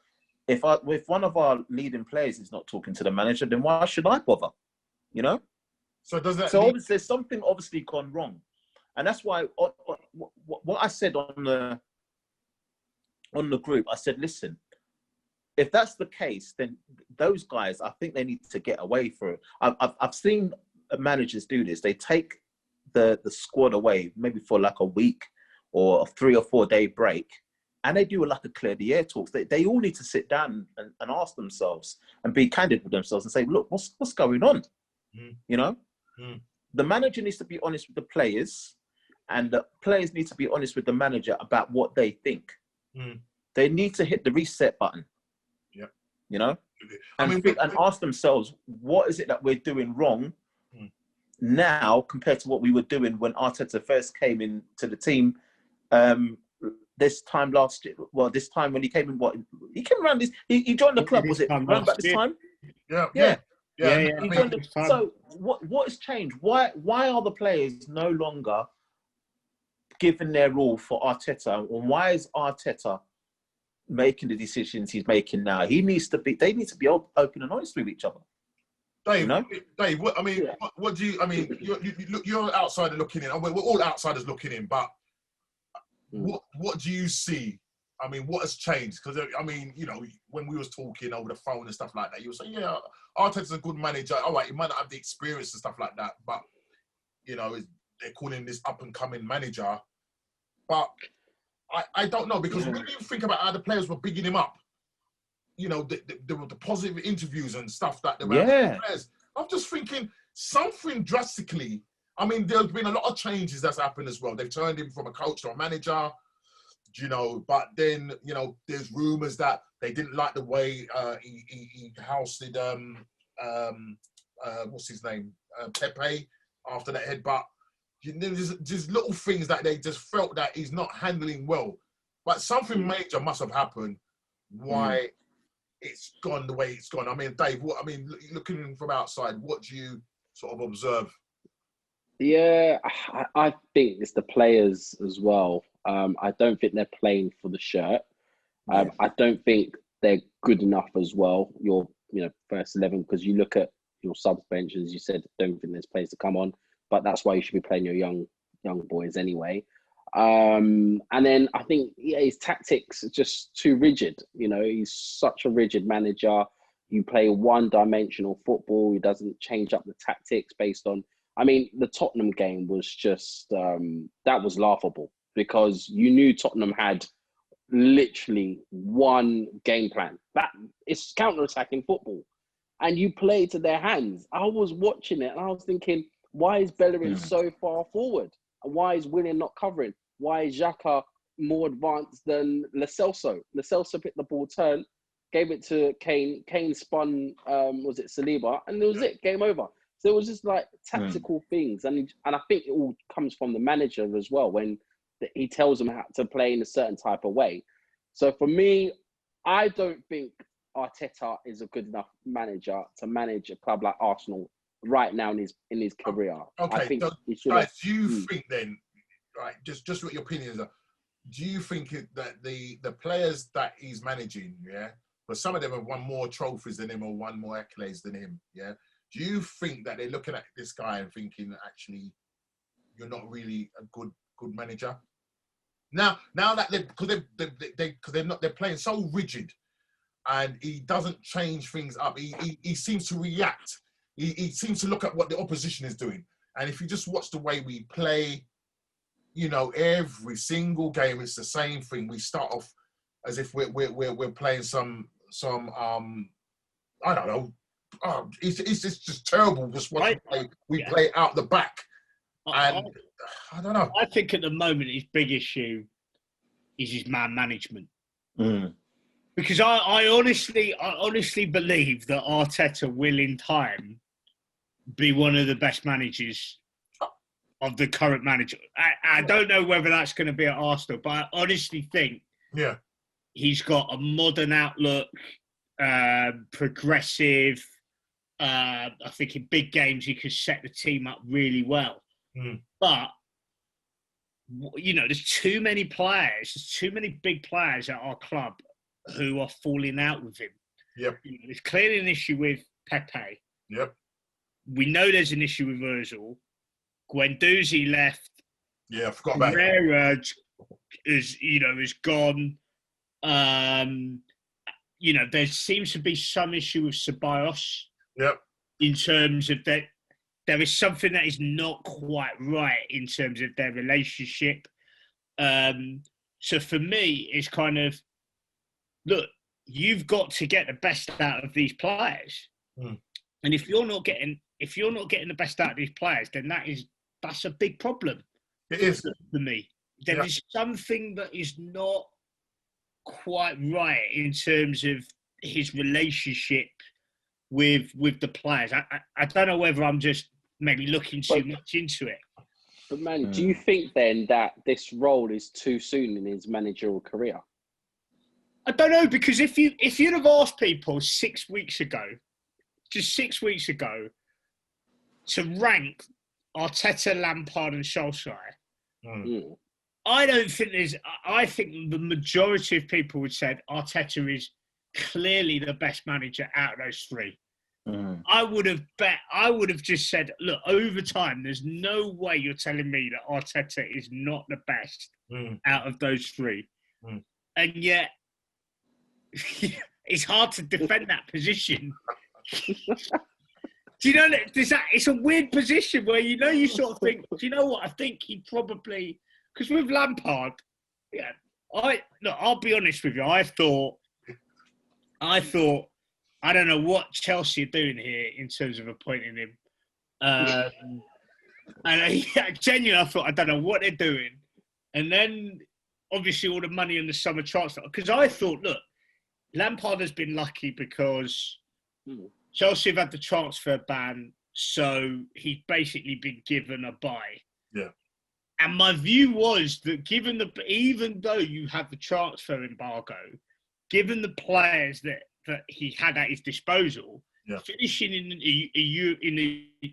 if one of our leading players is not talking to the manager, then why should I bother? You know. So does that? So there's something obviously gone wrong, and that's why what I said on the group, I said, listen, if that's the case, then those guys, I think they need to get away from it. I've seen managers do this. They take the squad away, maybe for like a week or a 3 or 4 day break, and they do like a clear the air talks. They all need to sit down and ask themselves and be candid with themselves and say, look, what's going on? Mm. You know, the manager needs to be honest with the players, and the players need to be honest with the manager about what they think. They need to hit the reset button. Yeah. You know, I and mean, ask themselves, what is it that we're doing wrong now compared to what we were doing when Arteta first came into the team this time last year? Well, this time when he came in, he came around this, he joined the club, was it around about this time? Yeah. He joined so what has changed? Why are the players no longer giving their all for Arteta, and why is Arteta making the decisions he's making now? They need to be open and honest with each other. Dave, you know? Dave, what do you? I mean, you're an outsider looking in. I mean, we're all outsiders looking in, but what do you see? I mean, what has changed? Because I mean, you know, when we was talking over the phone and stuff like that, you were saying, yeah, Arteta's a good manager. All right, he might not have the experience and stuff like that, but you know, they're calling this up and coming manager. But I don't know, because when you think about how the players were bigging him up, you know, the positive interviews and stuff that the players, I'm just thinking something drastically. I mean, there's been a lot of changes that's happened as well. They've turned him from a coach to a manager, you know, but then, you know, there's rumours that they didn't like the way he housed what's his name, Pepe, after that headbutt. You know, there's just little things that they just felt that he's not handling well. But something major must have happened why it's gone the way it's gone. I mean, Dave, looking from outside, what do you sort of observe? Yeah, I think it's the players as well. I don't think they're playing for the shirt. I don't think they're good enough as well. Your first 11, because you look at your subs bench, as you said, don't think there's players to come on, but that's why you should be playing your young boys anyway. And then I think his tactics are just too rigid. You know, he's such a rigid manager. You play one-dimensional football. He doesn't change up the tactics based on. I mean, the Tottenham game was just that was laughable, because you knew Tottenham had literally one game plan. That it's counter-attacking football, and you play to their hands. I was watching it and I was thinking, why is Bellerin so far forward? And why is Willian not covering? Why is Xhaka more advanced than Lo Celso? Lo Celso picked the ball, turn, gave it to Kane. Kane spun, was it Saliba? And that was it, game over. So it was just like tactical things. And I think it all comes from the manager as well, when he tells them how to play in a certain type of way. So for me, I don't think Arteta is a good enough manager to manage a club like Arsenal right now in his career. Okay, I think guys, do you think then, right, just what your opinions are, do you think that the players that he's managing, but some of them have won more trophies than him or won more accolades than him, do you think that they're looking at this guy and thinking, actually, you're not really a good manager? Now that they're playing so rigid, and he doesn't change things up. He seems to react. He seems to look at what the opposition is doing. And if you just watch the way we play, you know, every single game it's the same thing. We start off as if we're playing some I don't know. It's just terrible. Just watching we play out the back, and I don't know. I think at the moment his big issue is his man management. Because I honestly believe that Arteta will, in time, be one of the best managers of the current manager. I don't know whether that's going to be at Arsenal, but I honestly think he's got a modern outlook, progressive. I think in big games he could set the team up really well. But, you know, there's too many players, there's too many big players at our club who are falling out with him. You know, there's clearly an issue with Pepe. We know there's an issue with Ozil. Guendouzi left. I forgot about Herrera is gone. there seems to be some issue with Ceballos. Yep. In terms of that, there is something that is not quite right in terms of their relationship. So for me, it's kind of, look, you've got to get the best out of these players, and if you're not getting the best out of these players, then that's a big problem. It is for me. There is something that is not quite right in terms of his relationship with the players. I don't know whether I'm just maybe looking too much into it. But man, do you think then that this role is too soon in his managerial career? I don't know, because if you'd have asked people 6 weeks ago, just 6 weeks ago, to rank Arteta, Lampard, and Solskjaer, I think the majority of people would say Arteta is clearly the best manager out of those three. I would have just said, look, over time, there's no way you're telling me that Arteta is not the best out of those three. And yet, it's hard to defend that position. Do you know that it's a weird position where you sort of think, do you know what? I think he probably, because with Lampard, I'll be honest with you. I thought, I don't know what Chelsea are doing here in terms of appointing him. And genuinely, I thought, I don't know what they're doing. And then, obviously, all the money in the summer transfer. Because I thought, look, Lampard has been lucky because Chelsea have had the transfer ban, so he's basically been given a buy. Yeah. And my view was that even though you have the transfer embargo, given the players that he had at his disposal, finishing in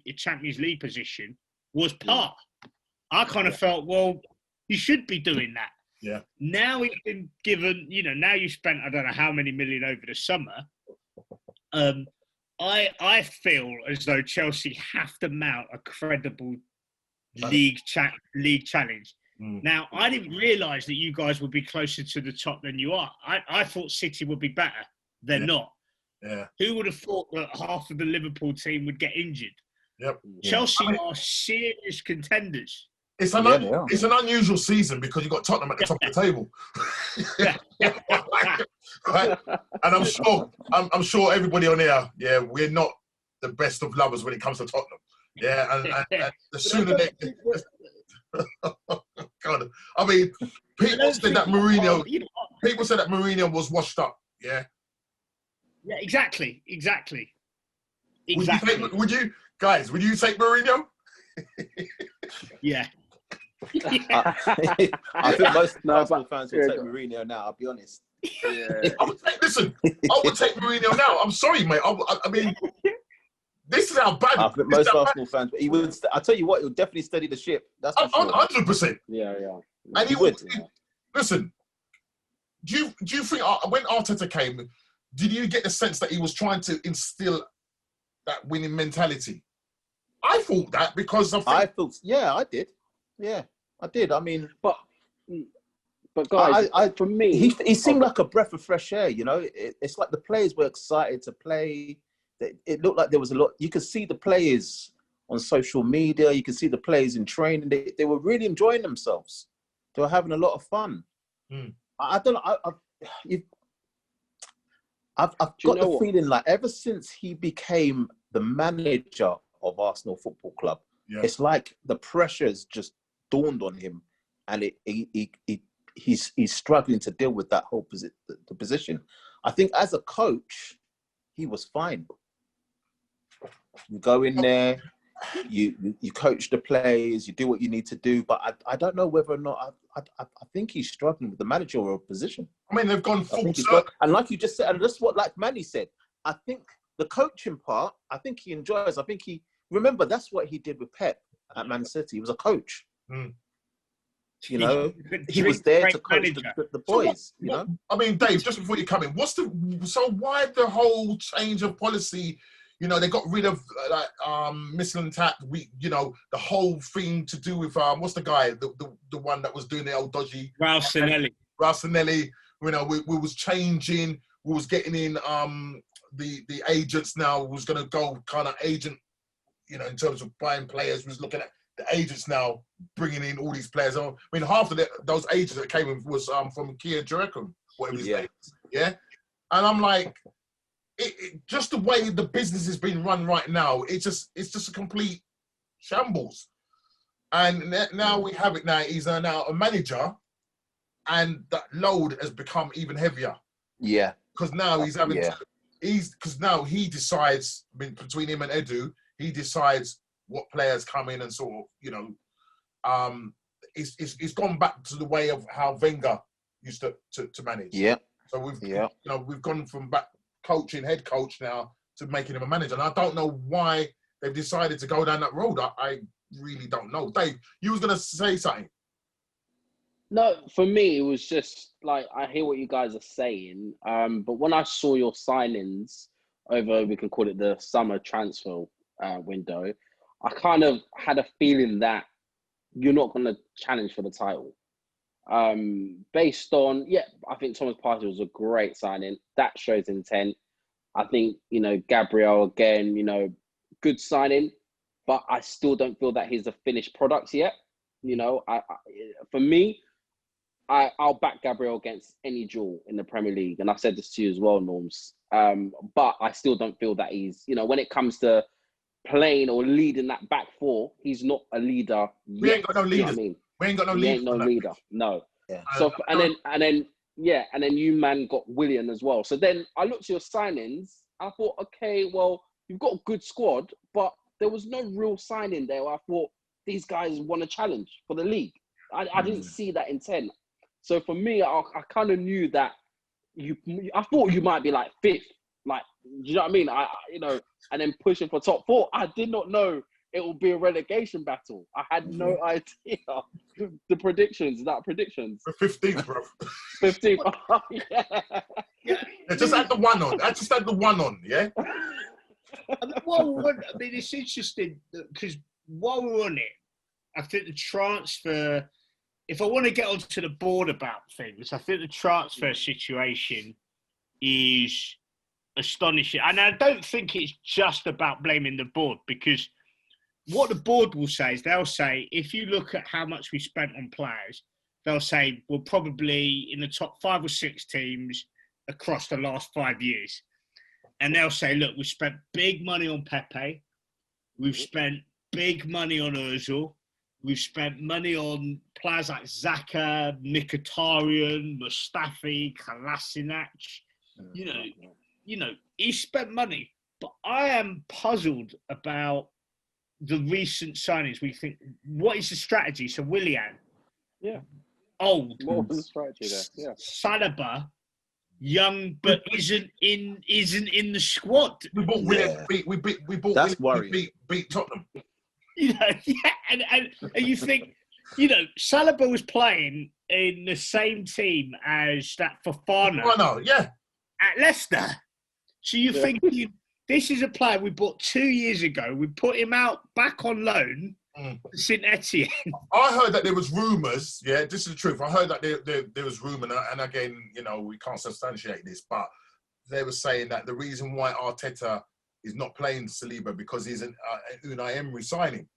a Champions League position was par. I kind of felt, well, you should be doing that. Yeah. Now he's been given, now you spent, I don't know how many million over the summer. I feel as though Chelsea have to mount a credible league challenge. Now, I didn't realise that you guys would be closer to the top than you are. I thought City would be better. They're not. Yeah. Who would have thought that half of the Liverpool team would get injured? Yep. Chelsea are serious contenders. It's an unusual season because you've got Tottenham at the top of the table. Right? And I'm sure everybody on here, we're not the best of lovers when it comes to Tottenham. Yeah, and the sooner they... God, I mean, people said that Mourinho was washed up. Yeah. Yeah, exactly. Would you take Mourinho? Yeah. I think most Arsenal fans will take Mourinho now, I'll be honest. Yeah. I would take Mourinho now. I'm sorry, mate. I mean, this is how bad. I think most Arsenal fans, he would. I'll tell you what, he'll definitely steady the ship. That's for sure. 100%. Yeah. And he would. Listen, do you think when Arteta came, did you get the sense that he was trying to instill that winning mentality? I thought that because I did. Yeah, I did. I mean, but guys, for me, he seemed like a breath of fresh air. It's like the players were excited to play. It looked like there was a lot. You could see the players on social media. You could see the players in training. They were really enjoying themselves. They were having a lot of fun. I don't know. I've got the feeling like ever since he became the manager of Arsenal Football Club, it's like the pressure's just dawned on him, and he's struggling to deal with that whole the position. I think as a coach, he was fine. You go in there, you coach the players, you do what you need to do, but I don't know whether or not I think he's struggling with the managerial position. I mean, they've gone full circle. And like you just said, and that's what, like Manny said, I think the coaching part, I think he enjoys. I think remember, that's what he did with Pep at Man City. He was a coach. He was there to coach the boys. I mean, Dave, just before you come in, why the whole change of policy? They got rid of Michelin tap. The whole thing to do with what's the guy, the one that was doing the old dodgy. Ralph Sinelli. We was changing. we was getting in the agents now was going to go kind of agent, you know, in terms of buying players. We was looking at the agents now bringing in all these players. I mean, half of those agents that came in was from Kia Jerekum, whatever his name is. Yeah, and I'm like, just the way the business is being run right now, it's just a complete shambles. And now we have it. Now he's now a manager, and that load has become even heavier. Yeah, because now he's having because now he decides between him and Edu, he decides what players come in and sort of, you know, it's gone back to the way of how Wenger used to manage. Yeah. So we've gone from back coaching, head coach now to making him a manager. And I don't know why they've decided to go down that road. I really don't know. Dave, you was going to say something. No, for me, it was just like, I hear what you guys are saying. But when I saw your signings over, we can call it the summer transfer window, I kind of had a feeling that you're not going to challenge for the title. Based on, I think Thomas Partey was a great signing. That shows intent. I think, you know, Gabriel, again, you know, good signing, but I still don't feel that he's a finished product yet. You know, for me, I'll back Gabriel against any duel in the Premier League. And I've said this to you as well, Norms. But I still don't feel that he's, you know, when it comes to playing or leading that back four, he's not a leader yet. We ain't got no leaders. You know what I mean? We ain't got no he leaders. Ain't no leader. No. Yeah. So, and then you man got Willian as well. So then I looked at your signings. I thought, okay, well, you've got a good squad, but there was no real signing there. I thought these guys want a challenge for the league. I didn't see that intent. So for me, I kind of knew that I thought you might be like fifth, like, you know what I mean? You know, and then pushing for top four. I did not know it would be a relegation battle. I had no idea. The predictions. For 15th, bro. 15th. Oh, yeah. Just add the one on. I just add the one on, yeah? Well, I mean, it's interesting because while we're on it, I think the transfer, if I want to get onto the board about things, I think the transfer situation is astonishing. And I don't think it's just about blaming the board, because what the board will say is they'll say, if you look at how much we spent on players, they'll say we're probably in the top 5 or 6 teams across the last 5 years. And they'll say, look, we've spent big money on Pepe. We've spent big money on Ozil. We've spent money on players like Xhaka, Mkhitaryan, Mustafi, Kolasinac. You know, he spent money. But I am puzzled about the recent signings. We think, what is the strategy? So Willian, old. What was the strategy there? Yeah. Saliba, young, but isn't in the squad. We bought Willian. We bought. That's Willian. We beat Tottenham. You know, and you think, you know, Saliba was playing in the same team as that Fofana. Oh no, yeah. At Leicester. So you're thinking, this is a player we bought 2 years ago. We put him out back on loan to St Etienne. I heard that there was rumours. Yeah, this is the truth. I heard that there was rumour, and again, you know, we can't substantiate this, but they were saying that the reason why Arteta is not playing Saliba because he's an Unai Emery signing.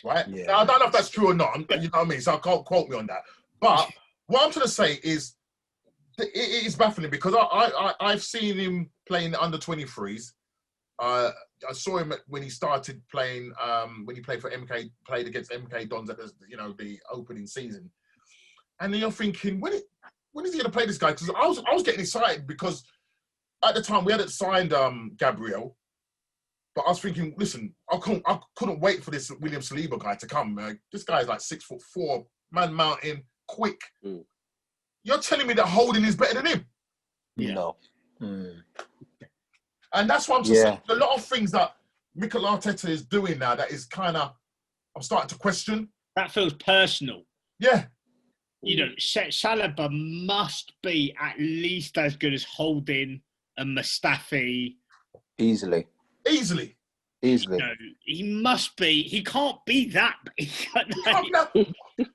Right? Yeah. Now, I don't know if that's true or not. You know what I mean? So I can't quote me on that. But what I'm trying to say is, it is baffling because I've seen him playing the under 23s. I saw him when he started playing, when he played against MK Dons at the opening season. And then you're thinking, when is he going to play this guy? Because I was getting excited because at the time we hadn't signed Gabriel, but I was thinking, listen, I couldn't wait for this William Saliba guy to come. This guy is like 6'4", man mountain, quick. You're telling me that Holding is better than him? Yeah. No. And that's what I'm just saying. A lot of things that Mikel Arteta is doing now that is kind of, I'm starting to question. That feels personal. Yeah. You know, Saliba must be at least as good as Holding and Mustafi. Easily. You know, he must be. He can't be that big.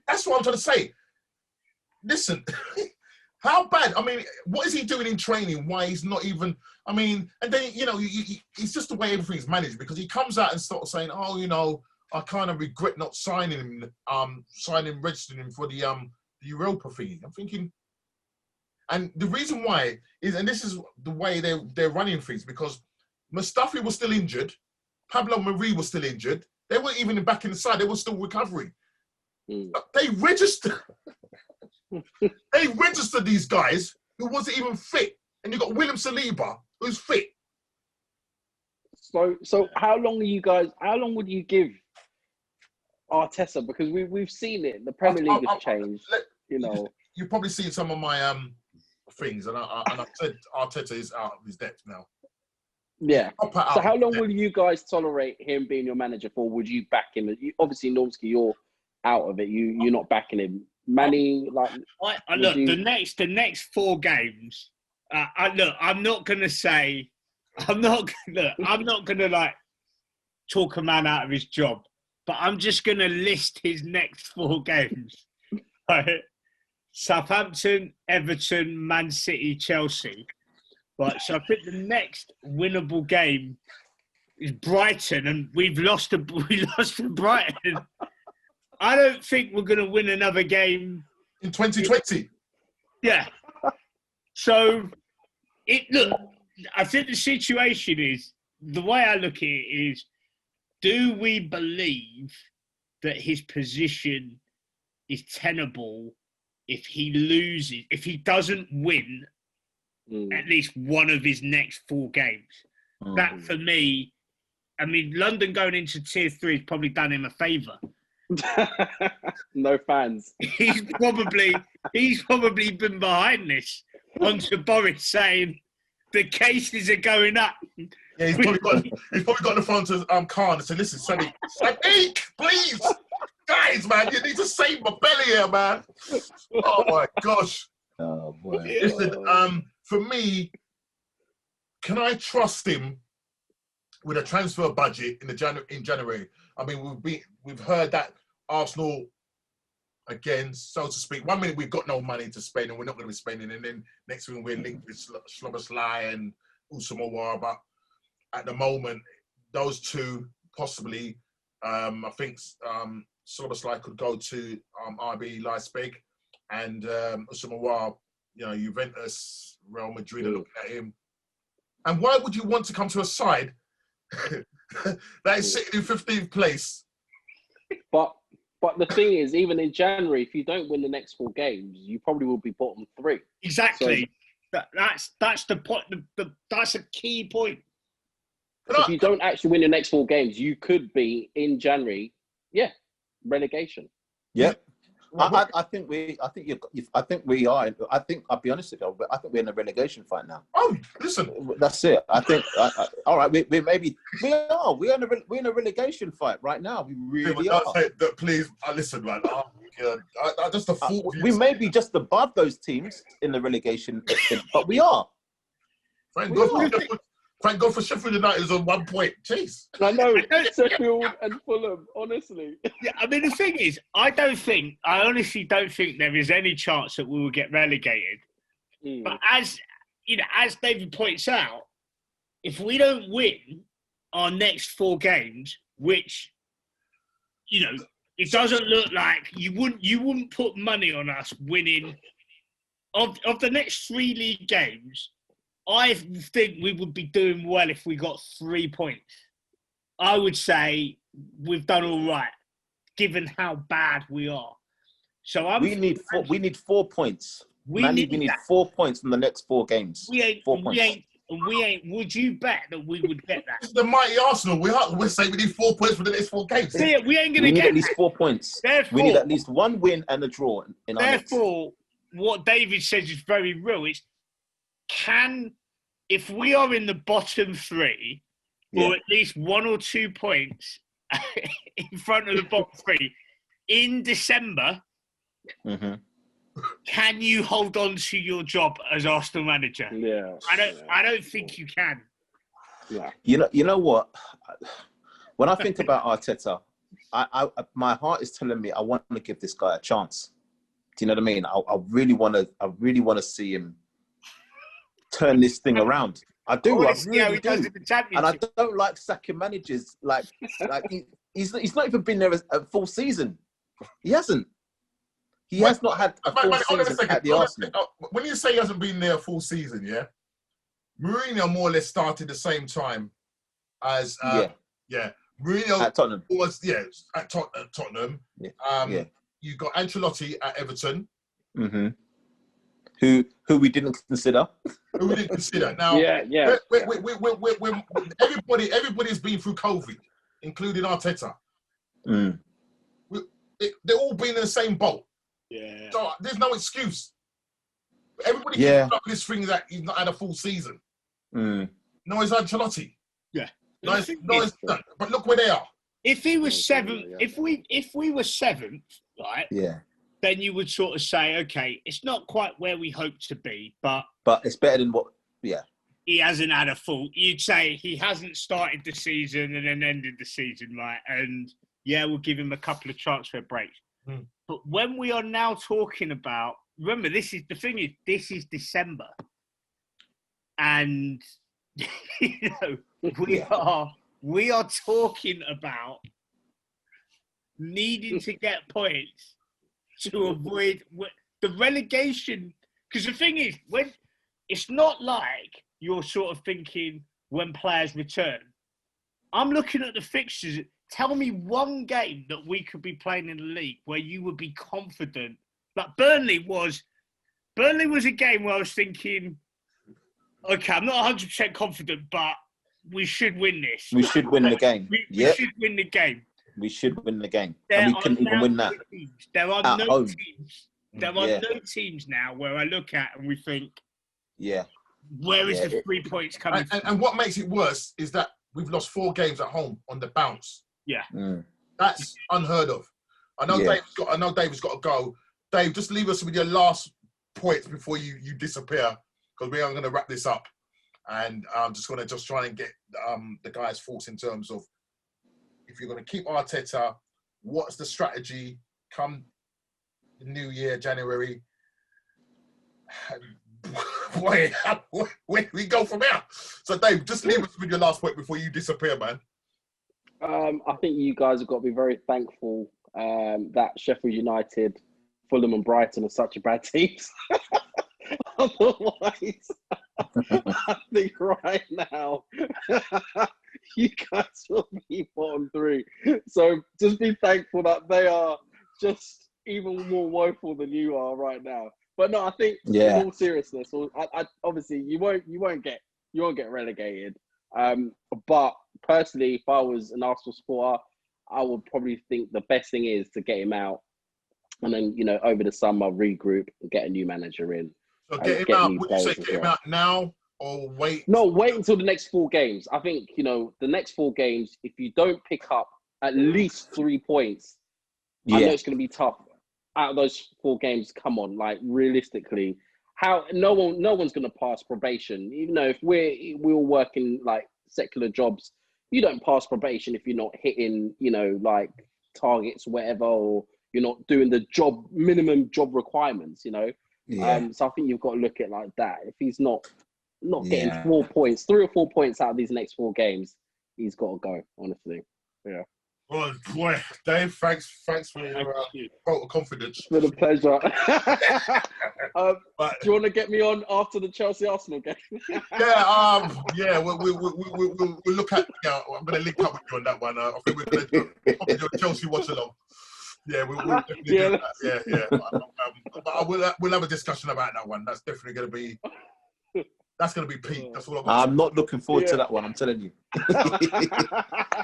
That's what I'm trying to say. Listen, How bad? I mean, what is he doing in training? Why he's not even? I mean, and then it's just the way everything's managed, because he comes out and starts saying, "Oh, I kind of regret not signing him, registering him for the Europa thing." I'm thinking, and the reason why is, and this is the way they're running things, because Mustafi was still injured, Pablo Mari was still injured. They weren't even back in the side; they were still recovering. They registered. They registered these guys who wasn't even fit, and you got William Saliba who's fit. So how long would you give Arteta? Because we've seen it. The Premier League has changed. You've probably seen some of my things, and I said Arteta is out of his depth now. Yeah. So how long will you guys tolerate him being your manager for? Would you back him? Obviously, Normski, you're out of it. You're not backing him. Manny, look, the next 4 games. I'm not gonna talk a man out of his job, but I'm just gonna list his next 4 games. Right? Southampton, Everton, Man City, Chelsea. Right, so I think the next winnable game is Brighton, and we lost to Brighton. I don't think we're going to win another game in 2020. Yeah. So, I think the situation is, the way I look at it is, do we believe that his position is tenable if he doesn't win at least one of his next 4 games? That, for me, I mean, London going into Tier 3 has probably done him a favour. No fans. He's probably been behind this, onto Boris saying the cases are going up. Yeah, he's probably got on the phone to Khan and said, "Listen, Sonny, please, guys, man, you need to save my belly here, man." Oh my gosh. Oh boy. Listen, for me, can I trust him with a transfer budget in January? I mean, we've heard that Arsenal, again, so to speak. 1 minute we've got no money to spend and we're not going to be spending, and then next week we're linked with Szoboszlai and Usamawar. But at the moment, those two possibly, I think Szoboszlai could go to RB Leipzig, and Usamawar, Juventus, Real Madrid are looking at him. And why would you want to come to a side that is sitting in 15th place? But the thing is, even in January, if you don't win the next 4 games, you probably will be bottom 3. Exactly. So, that's the point. That's a key point. So if you don't actually win the next 4 games, you could be in January, relegation. Yeah. I think we are. I think I'll be honest with you, but I think we're in a relegation fight now. Oh, listen, that's it. I think. All right, we're in a relegation fight right now. We really are. Please, listen, man. Oh, God. I just a fool. We may be just above those teams in the relegation, but we are. Thank God for Sheffield United is on 1 point. Jeez. I know. Sheffield and Fulham, honestly. Yeah, I mean, the thing is, I honestly don't think there is any chance that we will get relegated. But as David points out, if we don't win our next 4 games, which, it doesn't look like you wouldn't put money on us winning of the next 3 league games. I think we would be doing well if we got 3 points. I would say we've done all right, given how bad we are. So we need 4 points. We need 4 points from the next 4 games. We ain't. Would you bet that we would get that? It's the mighty Arsenal. We're saying we need 4 points for the next 4 games. Yeah, we ain't going to get at least 4 points. Therefore, we need at least 1 win and a draw in our next. Therefore, what David says is very real. If we are in the bottom 3, or at least 1 or 2 points in front of the bottom 3 in December, can you hold on to your job as Arsenal manager? Yeah. I don't think you can. Yeah. You know what? When I think about Arteta, my heart is telling me I want to give this guy a chance. Do you know what I mean? I really want to see him turn this thing around. I do. I really do. And I don't like sacking managers. Like he's not even been there a full season. He hasn't. He has not had a full season at the Arsenal. When you say he hasn't been there a full season, yeah, Mourinho more or less started the same time as Mourinho At Tottenham. was at Tottenham. Yeah. You got Ancelotti at Everton. Mm-hmm. Who we didn't consider. Who we didn't consider. Now, everybody's been through COVID, including Arteta. Mm. They're all been in the same boat. Yeah. So there's no excuse. Everybody keeps up this thing that he's not had a full season. Mm. No, it's Ancelotti. Yeah. But look where they are. If he was seventh, if we were seventh, right? Yeah. Then you would sort of say, okay, it's not quite where we hope to be, but it's better than what. Yeah. He hasn't had a full. You'd say he hasn't started the season and then ended the season, right? And yeah, we'll give him a couple of transfer breaks. Mm. But when we are now talking about, remember, this is December, and you know we are talking about needing to get points to avoid the relegation. Because the thing is, when it's not like you're sort of thinking when players return. I'm looking at the fixtures. Tell me one game that we could be playing in the league where you would be confident. Like Burnley was a game where I was thinking, okay, I'm not 100% confident, but we should win this. We should win the game. We should win the game. We should win the game. And we couldn't even win that. There are at no home. teams. There are no teams now where I look at and we think, where is the 3 points coming from? And what makes it worse is that we've lost 4 games at home on the bounce. Yeah. Mm. That's unheard of. I know David's got to go. Dave, just leave us with your last points before you disappear, because we are going to wrap this up. And I'm just going to try and get the guys' thoughts in terms of if you're going to keep Arteta, what's the strategy come the new year, January? Where do we go from here? So, Dave, just leave us with your last point before you disappear, man. I think you guys have got to be very thankful that Sheffield United, Fulham and Brighton are such a bad teams. Otherwise, I think right now, you guys will be bottom 3. So just be thankful that they are just even more woeful than you are right now. But no, I think in all seriousness, I obviously you won't get relegated. But personally, if I was an Arsenal supporter, I would probably think the best thing is to get him out, and then over the summer regroup and get a new manager in. So get him out. Would you say get him out now or wait? No, wait until the next 4 games. I think the next 4 games. If you don't pick up at least 3 points, I know it's going to be tough. Out of those 4 games, come on, like realistically, no one's going to pass probation. Even though if we all work in like secular jobs, you don't pass probation if you're not hitting like targets or whatever, or you're not doing the minimum job requirements. So I think you've got to look at it like that. If he's not getting 4 points, 3 or 4 points out of these next 4 games, he's got to go. Honestly, yeah. Oh boy, Dave, thanks for your vote of confidence. It's been a pleasure. Do you want to get me on after the Chelsea Arsenal game? We'll look at. I'm going to link up with you on that one. I think we're going to do a Chelsea watch along. Yeah, we'll definitely do that. Yeah. But we'll have a discussion about that one. That's definitely going to be. That's going to be peak. That's all I'm not looking forward to that one. I'm telling you. It's going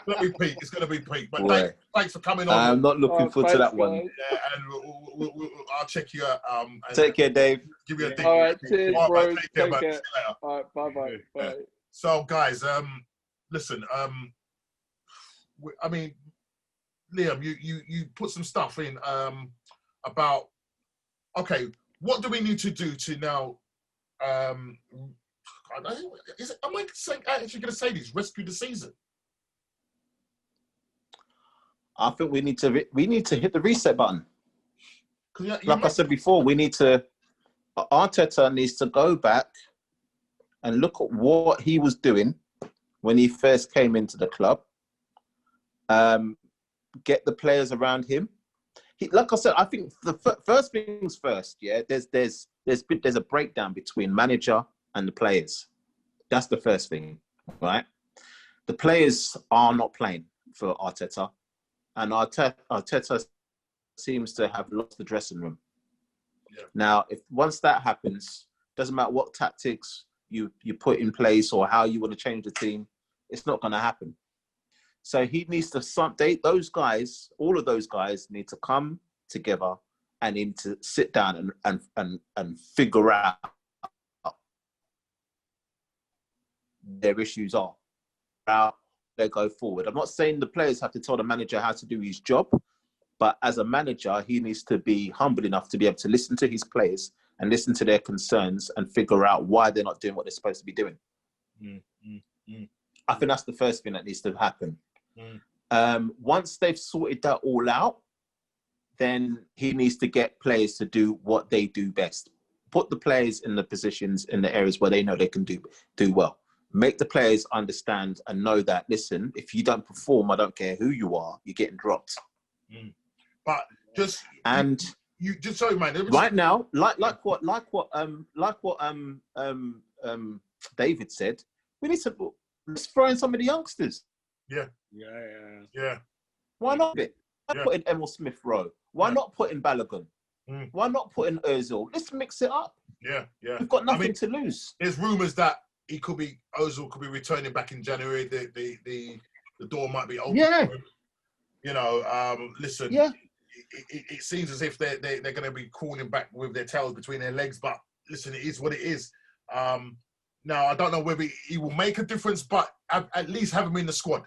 to be peak. It's going to be peak. But thanks for coming on. I'm not looking forward to that one. Yeah, and I'll check you out. Take care, Dave. Give you a ding. All right, cheers, bro. Take care. See you later. All right, bye. Yeah. So, guys, listen. I mean, Liam, you put some stuff in about. Okay, what do we need to do to now? Am I actually going to say this? Rescue the season? I think we need to hit the reset button. Like I said before, Arteta needs to go back and look at what he was doing when he first came into the club. Get the players around him. Like I said, I think the first things first. Yeah, there's a breakdown between manager and the players. That's the first thing, right? The players are not playing for Arteta, and Arteta seems to have lost the dressing room. Yeah. Now, once that happens, doesn't matter what tactics you put in place or how you want to change the team, it's not going to happen. So he needs to all of those guys need to come together and need to sit down and figure out their issues are, how they go forward. I'm not saying the players have to tell the manager how to do his job, but as a manager, he needs to be humble enough to be able to listen to his players and listen to their concerns and figure out why they're not doing what they're supposed to be doing. I think that's the first thing that needs to happen. Once they've sorted that all out, then he needs to get players to do what they do best. Put the players in the positions, in the areas where they know they can do well. Make the players understand and know that, listen, if you don't perform, I don't care who you are, you're getting dropped. But just you just sorry, man. Right now, like what David said, we need to let's throw in some of the youngsters. Yeah. Why not? Why put in Emil Smith Rowe? Why not put in Balogun? Why not put in Ozil? Let's mix it up. Yeah. We've got nothing to lose. There's rumours that Ozil could be returning back in January. The door might be open. Yeah. You know, listen. Yeah. It seems as if they're going to be calling back with their tails between their legs. But listen, it is what it is. Now I don't know whether he will make a difference, but at least have him in the squad.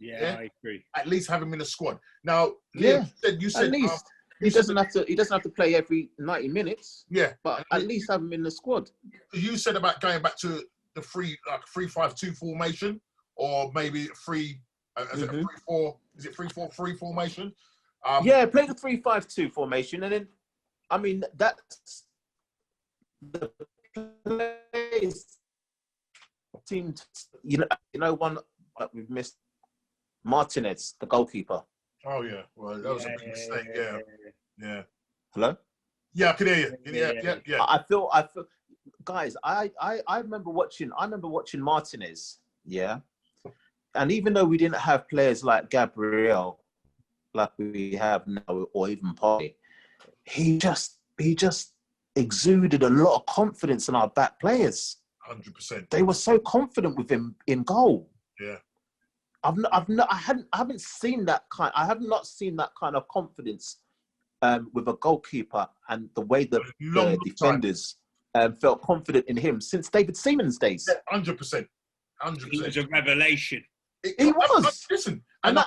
Yeah, I agree. At least have him in the squad. Now, yeah, you said at least he doesn't have to play every 90 minutes. Yeah, but at least have him in the squad. You said about going back to the 3-5-2 formation, or maybe 3-4? Is it 3-4-3 formation? Yeah, play the 3-5-2 formation, and then I mean that's the players team. You know one we've missed. Martinez, the goalkeeper. Oh yeah, well that was a big mistake. Yeah. Hello. Yeah, I can hear you. Yeah. I feel, guys. I remember watching. Martinez. Yeah, and even though we didn't have players like Gabriel, like we have now, or even Partey, he just exuded a lot of confidence in our back players. 100%. They were so confident with him in goal. Yeah. I haven't seen that kind. I have not seen that kind of confidence with a goalkeeper, and the way the defenders felt confident in him since David Seaman's days. 100%. He was a revelation. He was. Listen, and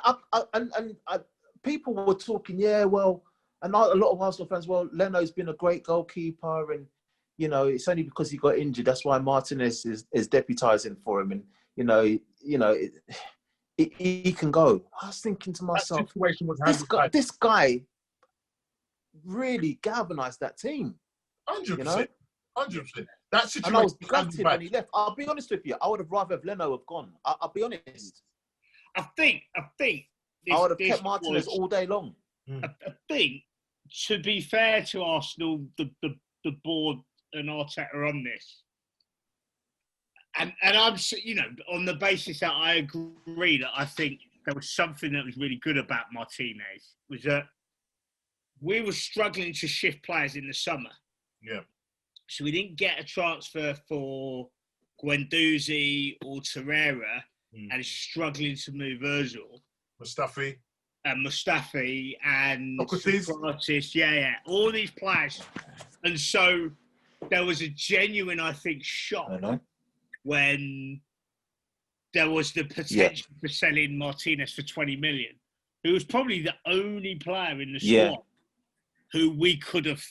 people were talking. Yeah, well, and a lot of Arsenal fans. Well, Leno's been a great goalkeeper, and you know it's only because he got injured. That's why Martinez is deputising for him, and you know. He can go. I was thinking to myself, this guy really galvanised that team. 100%. You know? 100%. That situation. And I was gutted when he left. I'll be honest with you. I would have rather have Leno have gone. I'll be honest. I think. I would have kept Martinez all day long. I think, to be fair to Arsenal, the board and Arteta on this. And I'm, on the basis that I agree that I think there was something that was really good about Martinez, was that we were struggling to shift players in the summer. Yeah. So we didn't get a transfer for Guendouzi or Torreira, and struggling to move Ozil. Mustafi and Socrates. Yeah. All these players. And so there was a genuine, I think, shock when there was the potential for selling Martinez for 20 million, who was probably the only player in the squad who we could have...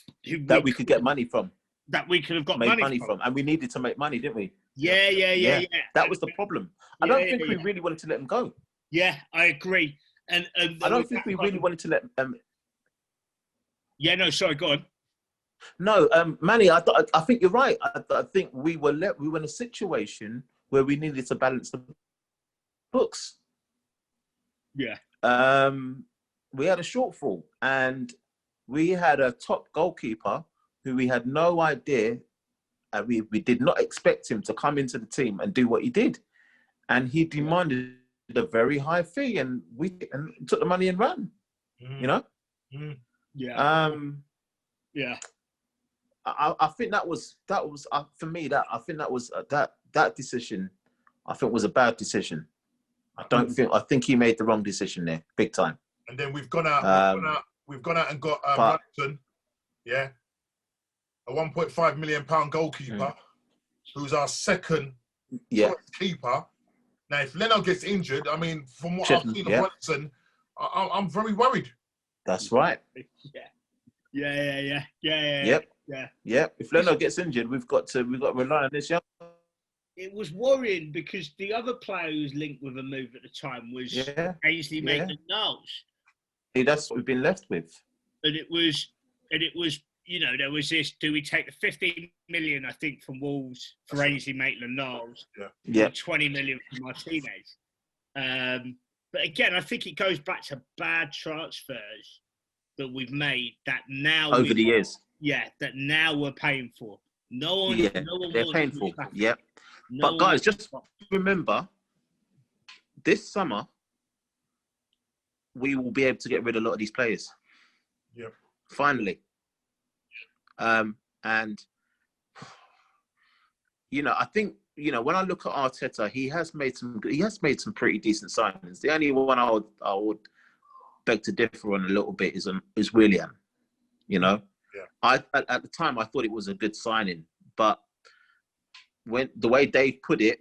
we could get money from. That we could have got money from. And we needed to make money, didn't we? Yeah. That was the problem. I don't think we really wanted to let him go. Yeah, I agree. And I don't think we really wanted to let him... Yeah, no, sorry, go on. No, Manny, I think you're right. I think we were in a situation where we needed to balance the books. Yeah. We had a shortfall, and we had a top goalkeeper who we had no idea, and we did not expect him to come into the team and do what he did. And he demanded a very high fee, and we took the money and ran. You know? Yeah. Yeah. I think that was for me, that I think that was that decision, I think, was a bad decision. I think he made the wrong decision there, big time. And then we've gone out and got Brunson, yeah, a £1.5 million goalkeeper, who's our second choice keeper. Now, if Leno gets injured, I mean, from what I've seen of Brunson, I'm very worried. That's right. Yeah. Yep. If Leno gets injured, we've got to rely on this young. It was worrying because the other player who was linked with a move at the time was Ainsley Maitland-Niles. That's what we've been left with. And it was, you know, there was this: do we take the 15 million, I think, from Wolves for Ainsley Maitland-Niles? Yeah. 20 million for Martinez. But again, I think it goes back to bad transfers that we've made that now over the years. Yeah, that now we're paying for. No one they're paying for. Yep. But guys, just remember, this summer we will be able to get rid of a lot of these players. Yep. Finally. And you know, I think, you know, when I look at Arteta, he has made some pretty decent signings. The only one I would beg to differ on a little bit is Willian. You know, at the time I thought it was a good signing, but when the way Dave put it,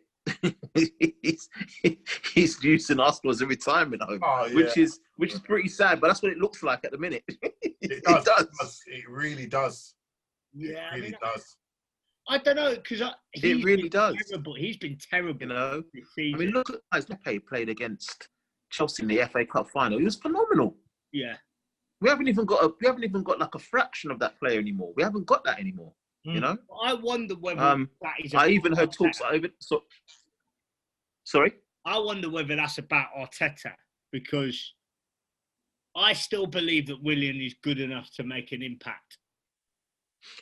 he's using Arsenal as a retirement home, which is pretty sad. But that's what it looks like at the minute. It does. It really does. Yeah, it really does. I don't know, because it really does. Terrible. He's been terrible. You know, I mean, look at Pepe played against Chelsea in the FA Cup final. He was phenomenal. Yeah. We haven't even got like a fraction of that player anymore. We haven't got that anymore. You know. I wonder whether that is. I even heard talks over. Sorry. I wonder whether that's about Arteta, because I still believe that Willian is good enough to make an impact.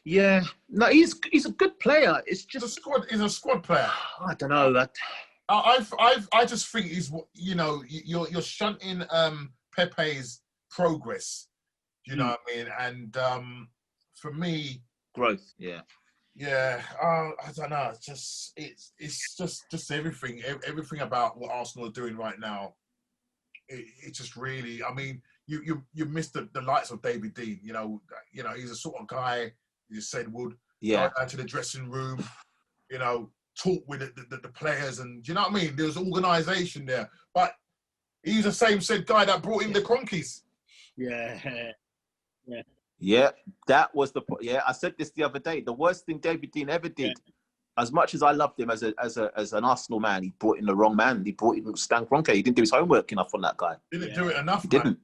Yeah, no, he's a good player. It's just he's a squad player. I don't know that. I just think he's, you know, you're shunting Pepe's progress. You know what I mean? And for me, growth. Yeah. Yeah, I don't know. It's just everything about what Arsenal are doing right now. It just really. I mean, you missed the likes of David Dean. You know, he's a sort of guy. You said would go down to the dressing room. You know, talk with the players, and do you know what I mean? There's organisation there, but he's the same said guy that brought in the Cronkies. Yeah, that was the point. Yeah, I said this the other day. The worst thing David Dean ever did, as much as I loved him as an Arsenal man, he brought in the wrong man. He brought in Stan Kroenke. He didn't do his homework enough on that guy. Didn't do it enough. He didn't.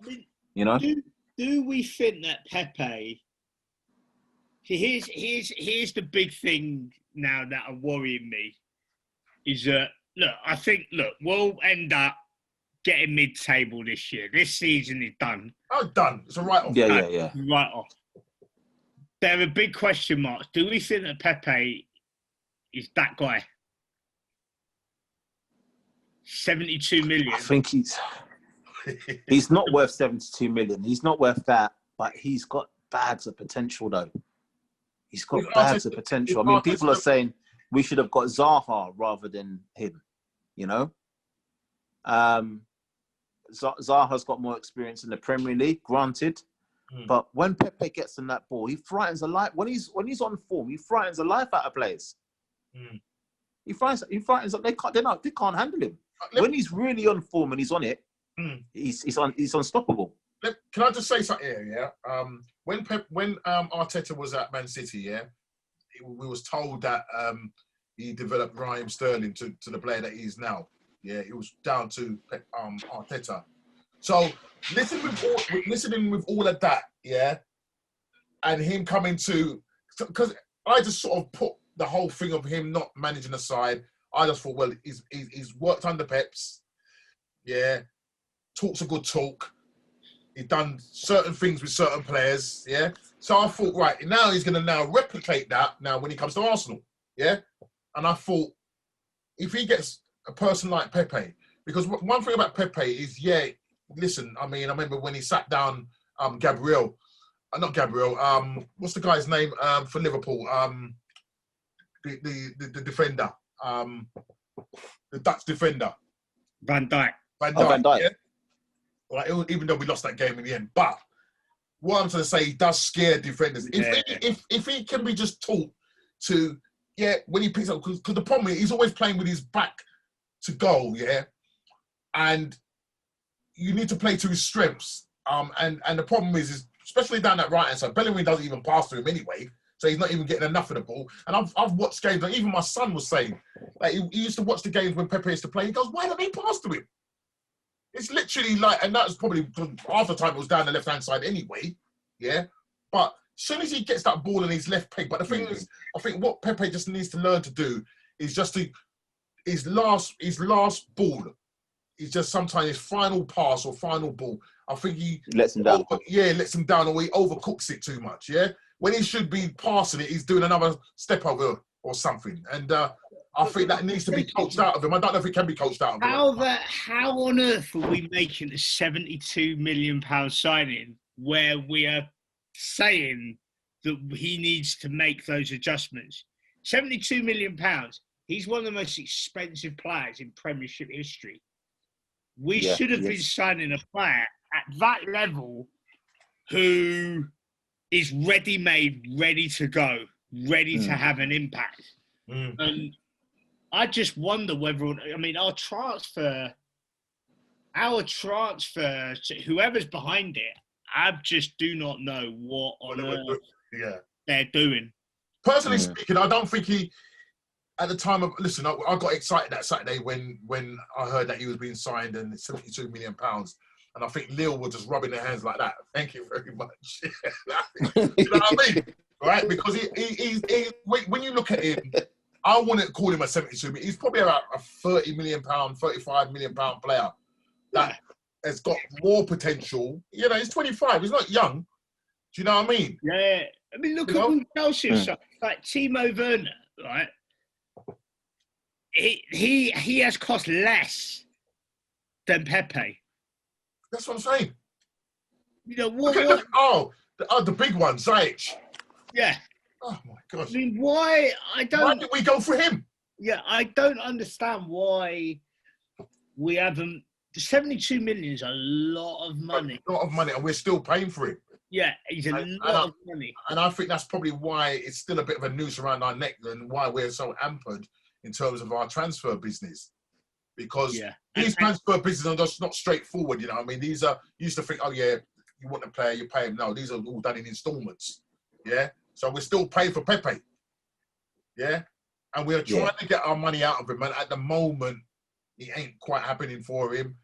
I mean, you know. Do we think that Pepe? Here's the big thing now that are worrying me is that we'll end up getting mid-table this year. This season is done. Oh, done. It's a write-off. Yeah. Write-off. There are big question marks. Do we think that Pepe is that guy? 72 million. I think he's not worth 72 million. He's not worth that, but he's got bags of potential, though. He's got bags of potential. I mean, people are saying we should have got Zaha rather than him, you know? Zaha's got more experience in the Premier League, granted. But when Pepe gets in that ball, he frightens the life. When he's on form, he frightens the life out of players. He frightens. They can't handle him. When he's really on form and he's on it, he's unstoppable. Can I just say something here? Yeah. When Arteta was at Man City, we was told that he developed Raheem Sterling to the player that he is now. Yeah, it was down to Arteta. So listening with all of that, yeah, and him coming to, because I just sort of put the whole thing of him not managing the side. I just thought, well, he's worked under Peps, yeah, talks a good talk. He's done certain things with certain players, yeah. So I thought, right, now he's going to now replicate that now when he comes to Arsenal, yeah. And I thought, if he gets a person like Pepe, because one thing about Pepe is, yeah, listen, I mean, I remember when he sat down Gabriel, not Gabriel, what's the guy's name for Liverpool? The defender, the Dutch defender. Van Dijk. Van Dijk, Van Dijk. yeah? Like, even though we lost that game in the end. But what I'm trying to say, he does scare defenders. Yeah. If he can be just taught to, yeah, when he picks up, because the problem is he's always playing with his back to goal, yeah? And you need to play to his strengths. And the problem is especially down that right hand side, Bellerin doesn't even pass to him anyway, so he's not even getting enough of the ball. And I've watched games, like even my son was saying, like he used to watch the games when Pepe used to play. He goes, why don't they pass to him? It's literally like, and that was probably half the time it was down the left hand side anyway, yeah. But as soon as he gets that ball in his left peg, but the thing is, I think what Pepe just needs to learn to do is just to his last ball. It's just sometimes his final pass or final ball. I think he lets him down. Lets him down, or he overcooks it too much. Yeah, when he should be passing it, he's doing another step over or something. And I think that needs to be coached out of him. I don't know if it can be coached out of him. How on earth are we making a £72 million signing where we are saying that he needs to make those adjustments? £72 million. He's one of the most expensive players in Premiership history. We should have been signing a player at that level who is ready-made, ready to go, ready to have an impact. And I just wonder whether, I mean, our transfer, whoever's behind it, I just do not know what on earth they're doing. Personally speaking, I don't think he, at the time of, listen, I got excited that Saturday when I heard that he was being signed and it's £72 million. And I think Lille were just rubbing their hands like that. Thank you very much. You know what I mean? Right? Because he when you look at him, I wouldn't call him a 72 million. He's probably about a £30 million, £35 million player that has got more potential. You know, he's 25. He's not young. Do you know what I mean? Yeah. I mean, look at Chelsea and stuff. Like Timo Werner, right? He has cost less than Pepe. That's what I'm saying. You know what? The big one, Ziyech. Yeah. Oh my gosh. I mean, why did we go for him? Yeah, I don't understand why we haven't. 72 million is a lot of money. A lot of money, and we're still paying for him. Yeah, he's a lot of money. And I think that's probably why it's still a bit of a noose around our neck and why we're so hampered in terms of our transfer business. Because these transfer businesses are just not straightforward, you know. I mean, these are, you used to think, oh yeah, you want a player, you pay him. No, these are all done in installments. Yeah. So we're still paying for Pepe. Yeah. And we're trying to get our money out of him. And at the moment, it ain't quite happening for him.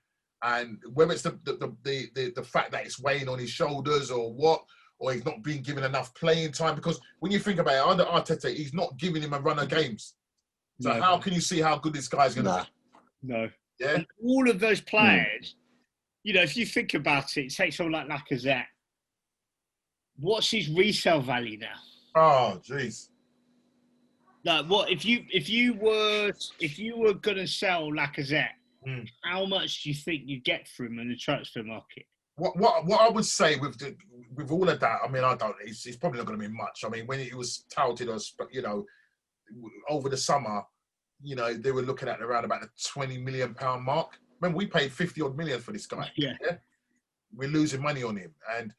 And whether it's the fact that it's weighing on his shoulders or what, or he's not being given enough playing time, because when you think about it, under Arteta, he's not giving him a run of games. So how can you see how good this guy's going to be? No. Yeah. And all of those players, you know, if you think about it, take someone like Lacazette. What's his resale value now? Oh, jeez. Like, what if you were gonna sell Lacazette? How much do you think you get for him in the transfer market? What I would say with all of that, I mean, it's probably not going to be much. I mean, when it was touted as, you know, over the summer, you know, they were looking at around about the £20 million mark. Remember, we paid 50 odd million for this guy. Yeah. We're losing money on him, and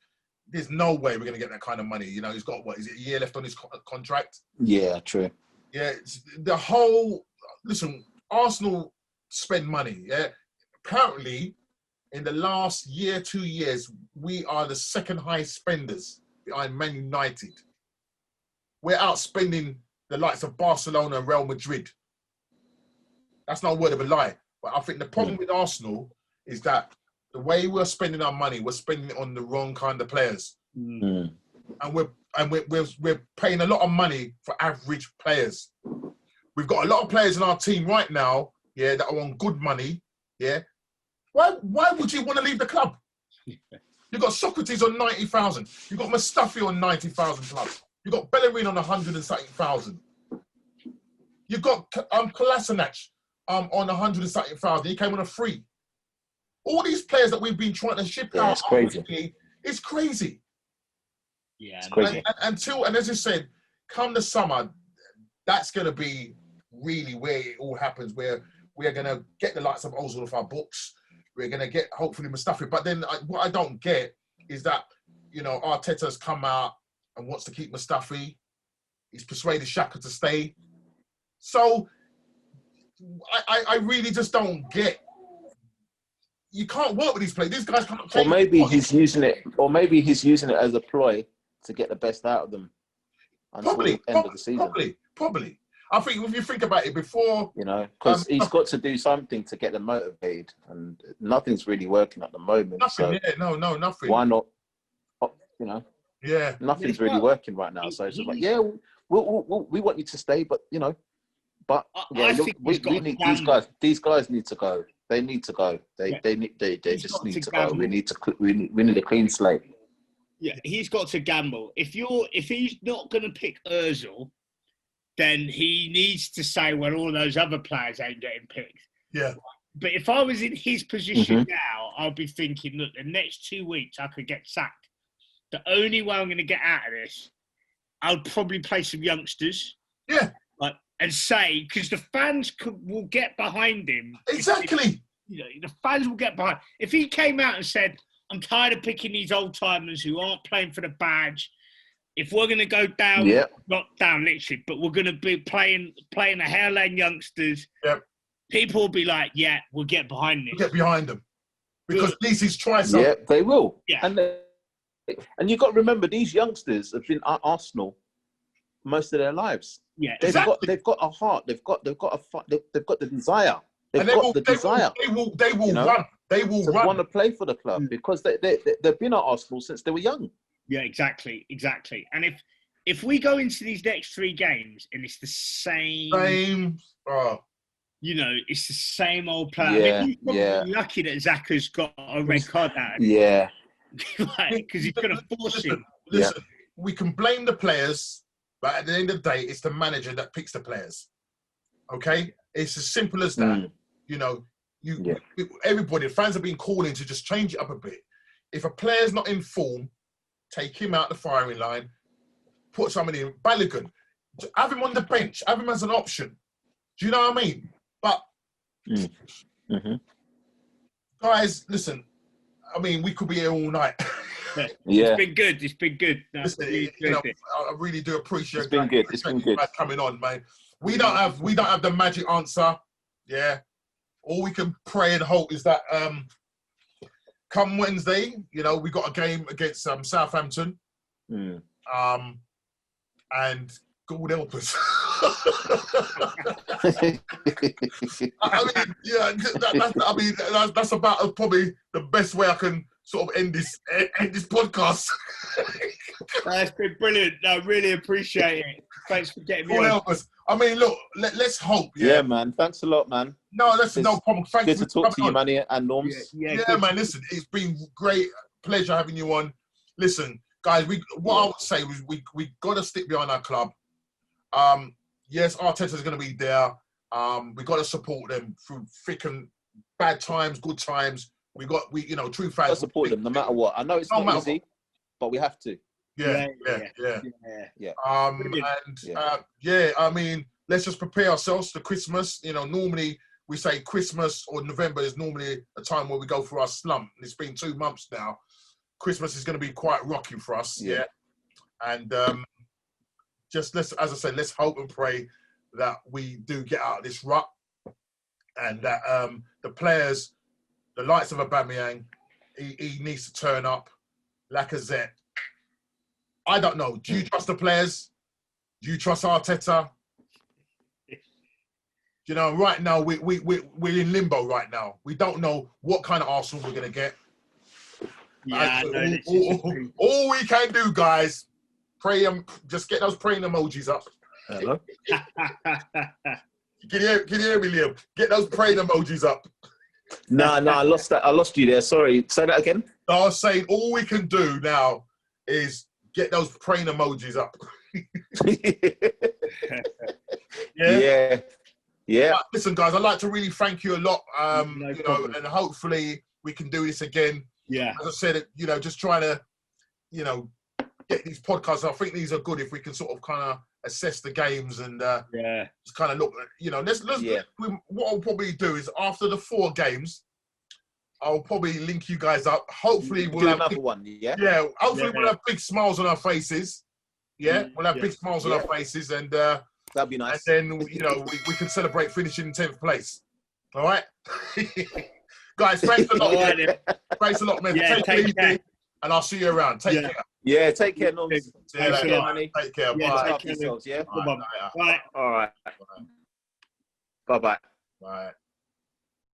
there's no way we're going to get that kind of money. You know, he's got, what is it, a year left on his contract? Yeah, true. Yeah, listen, Arsenal spend money. Yeah, apparently, in the last year, 2 years, we are the second highest spenders behind Man United. We're outspending the likes of Barcelona and Real Madrid. That's not a word of a lie. But I think the problem with Arsenal is that the way we're spending our money, we're spending it on the wrong kind of players, Mm. and we're paying a lot of money for average players. We've got a lot of players in our team right now, yeah, that are on good money, yeah. Why would you want to leave the club? You've got Socrates on 90,000. You've got Mustafi on 90,000 plus. You've got Bellerin on 170,000. You've got Kolasinac on 170,000. He came on a free. All these players that we've been trying to ship out, it's crazy. It's crazy. Yeah, It's crazy. And as I said, come the summer, that's going to be really where it all happens, where we are going to get the likes of Ozil off our books. We're going to get, hopefully, Mustafi. But then what I don't get is that, you know, Arteta's come out and wants to keep Mustafi. He's persuaded Xhaka to stay. So I really just don't get. You can't work with these players. These guys can't play. Or maybe he's using it. Or maybe he's using it as a ploy to get the best out of them until the end of the season. Probably. I think if you think about it, before, you know, because he's got to do something to get them motivated, and nothing's really working at the moment. Nothing. So No, nothing. why not? You know. Yeah. Nothing's really working right now. So it's just like, yeah, we want you to stay, but you know, but yeah, look, we need these guys. These guys need to go. They need to go. They just need to go. We need a clean slate. Yeah, he's got to gamble. If he's not going to pick Ozil, then he needs to say, well, all those other players ain't getting picked. Yeah. But if I was in his position now, I'd be thinking, look, the next 2 weeks I could get sacked. The only way I'm going to get out of this, I'll probably play some youngsters. Yeah. And say, because the fans will get behind him. Exactly. You know, the fans will get behind. If he came out and said, I'm tired of picking these old timers who aren't playing for the badge. If we're going to go down, not down literally, but we're going to be playing the hairline youngsters, people will be like, yeah, we'll get behind this. We'll get behind them. Because at least he's tried something. Yeah, they will. Yeah. And you've got to remember, these youngsters have been at Arsenal most of their lives. Yeah, they've got a heart. They've got the desire. They will run. They will run. Want to play for the club because they've been at Arsenal since they were young. Yeah, exactly. And if we go into these next 3 games and it's the same, you know, it's the same old player. Yeah, I mean, he's probably lucky that Xhaka's got a red card out of him. Yeah, because he's going to force him. Listen, we can blame the players, but at the end of the day, it's the manager that picks the players. Okay, it's as simple as that. You know, everybody, fans have been calling to just change it up a bit. If a player's not in form, take him out the firing line, put somebody in. Balogun, have him on the bench, have him as an option. Do you know what I mean? But guys, listen. I mean, we could be here all night. It's been good. No, listen, I really do appreciate. It's been good. It's been good coming on, man. We don't have the magic answer. Yeah. All we can pray and hope is that come Wednesday, you know, we got a game against Southampton. And God help us. That's about probably the best way I can sort of end this podcast. That's been brilliant. I really appreciate it. Thanks for getting me on. Help us. I mean, look, let's hope. Yeah, man. Thanks a lot, man. No, listen, no problem. Thank you for to talk to you, Manny and Norms. Yeah, man. Listen, it's been great. Pleasure having you on. Listen, guys, I would say was we got to stick behind our club. Yes, Arteta's going to be there. We got to support them through thick and bad times, good times. True fans. Support them no matter what. I know it's not easy, but we have to. Yeah. I mean, let's just prepare ourselves for Christmas. You know, normally we say Christmas or November is normally a time where we go through our slump. And it's been 2 months now. Christmas is going to be quite rocky for us. Yeah. And as I said, let's hope and pray that we do get out of this rut and that the players, the likes of Aubameyang, he needs to turn up. Lacazette. I don't know. Do you trust the players? Do you trust Arteta? Do You know, right now we're in limbo right now. We don't know what kind of Arsenal we're gonna get. Yeah, All we can do, guys, pray them. Just get those praying emojis up. Hello. Can you hear me, Liam? Get those praying emojis up. No, I lost that. I lost you there. Sorry. Say that again. I was saying all we can do now is get those praying emojis up. Yeah. But listen, guys, I'd like to really thank you a lot. No you know, problem. and hopefully we can do this again. Yeah. As I said, you know, just trying to, you know, get these podcasts. I think these are good if we can sort of kind of assess the games and just kind of look. You know, what I'll probably do is after the 4 games, I'll probably link you guys up. Hopefully we'll have another one. Yeah. Yeah. Hopefully we'll have big smiles on our faces. Yeah, we'll have big smiles on our faces, and that'd be nice. And then you know we can celebrate finishing in 10th place. All right, guys. Thanks a lot. Thanks a lot, man. Yeah, take it care. easy, and I'll see you around. Take care. Yeah, take care, Norms. Thanks a lot. Take care. Yeah, Bye. take care. Yourselves, yeah. Bye. All right. Bye-bye. Bye.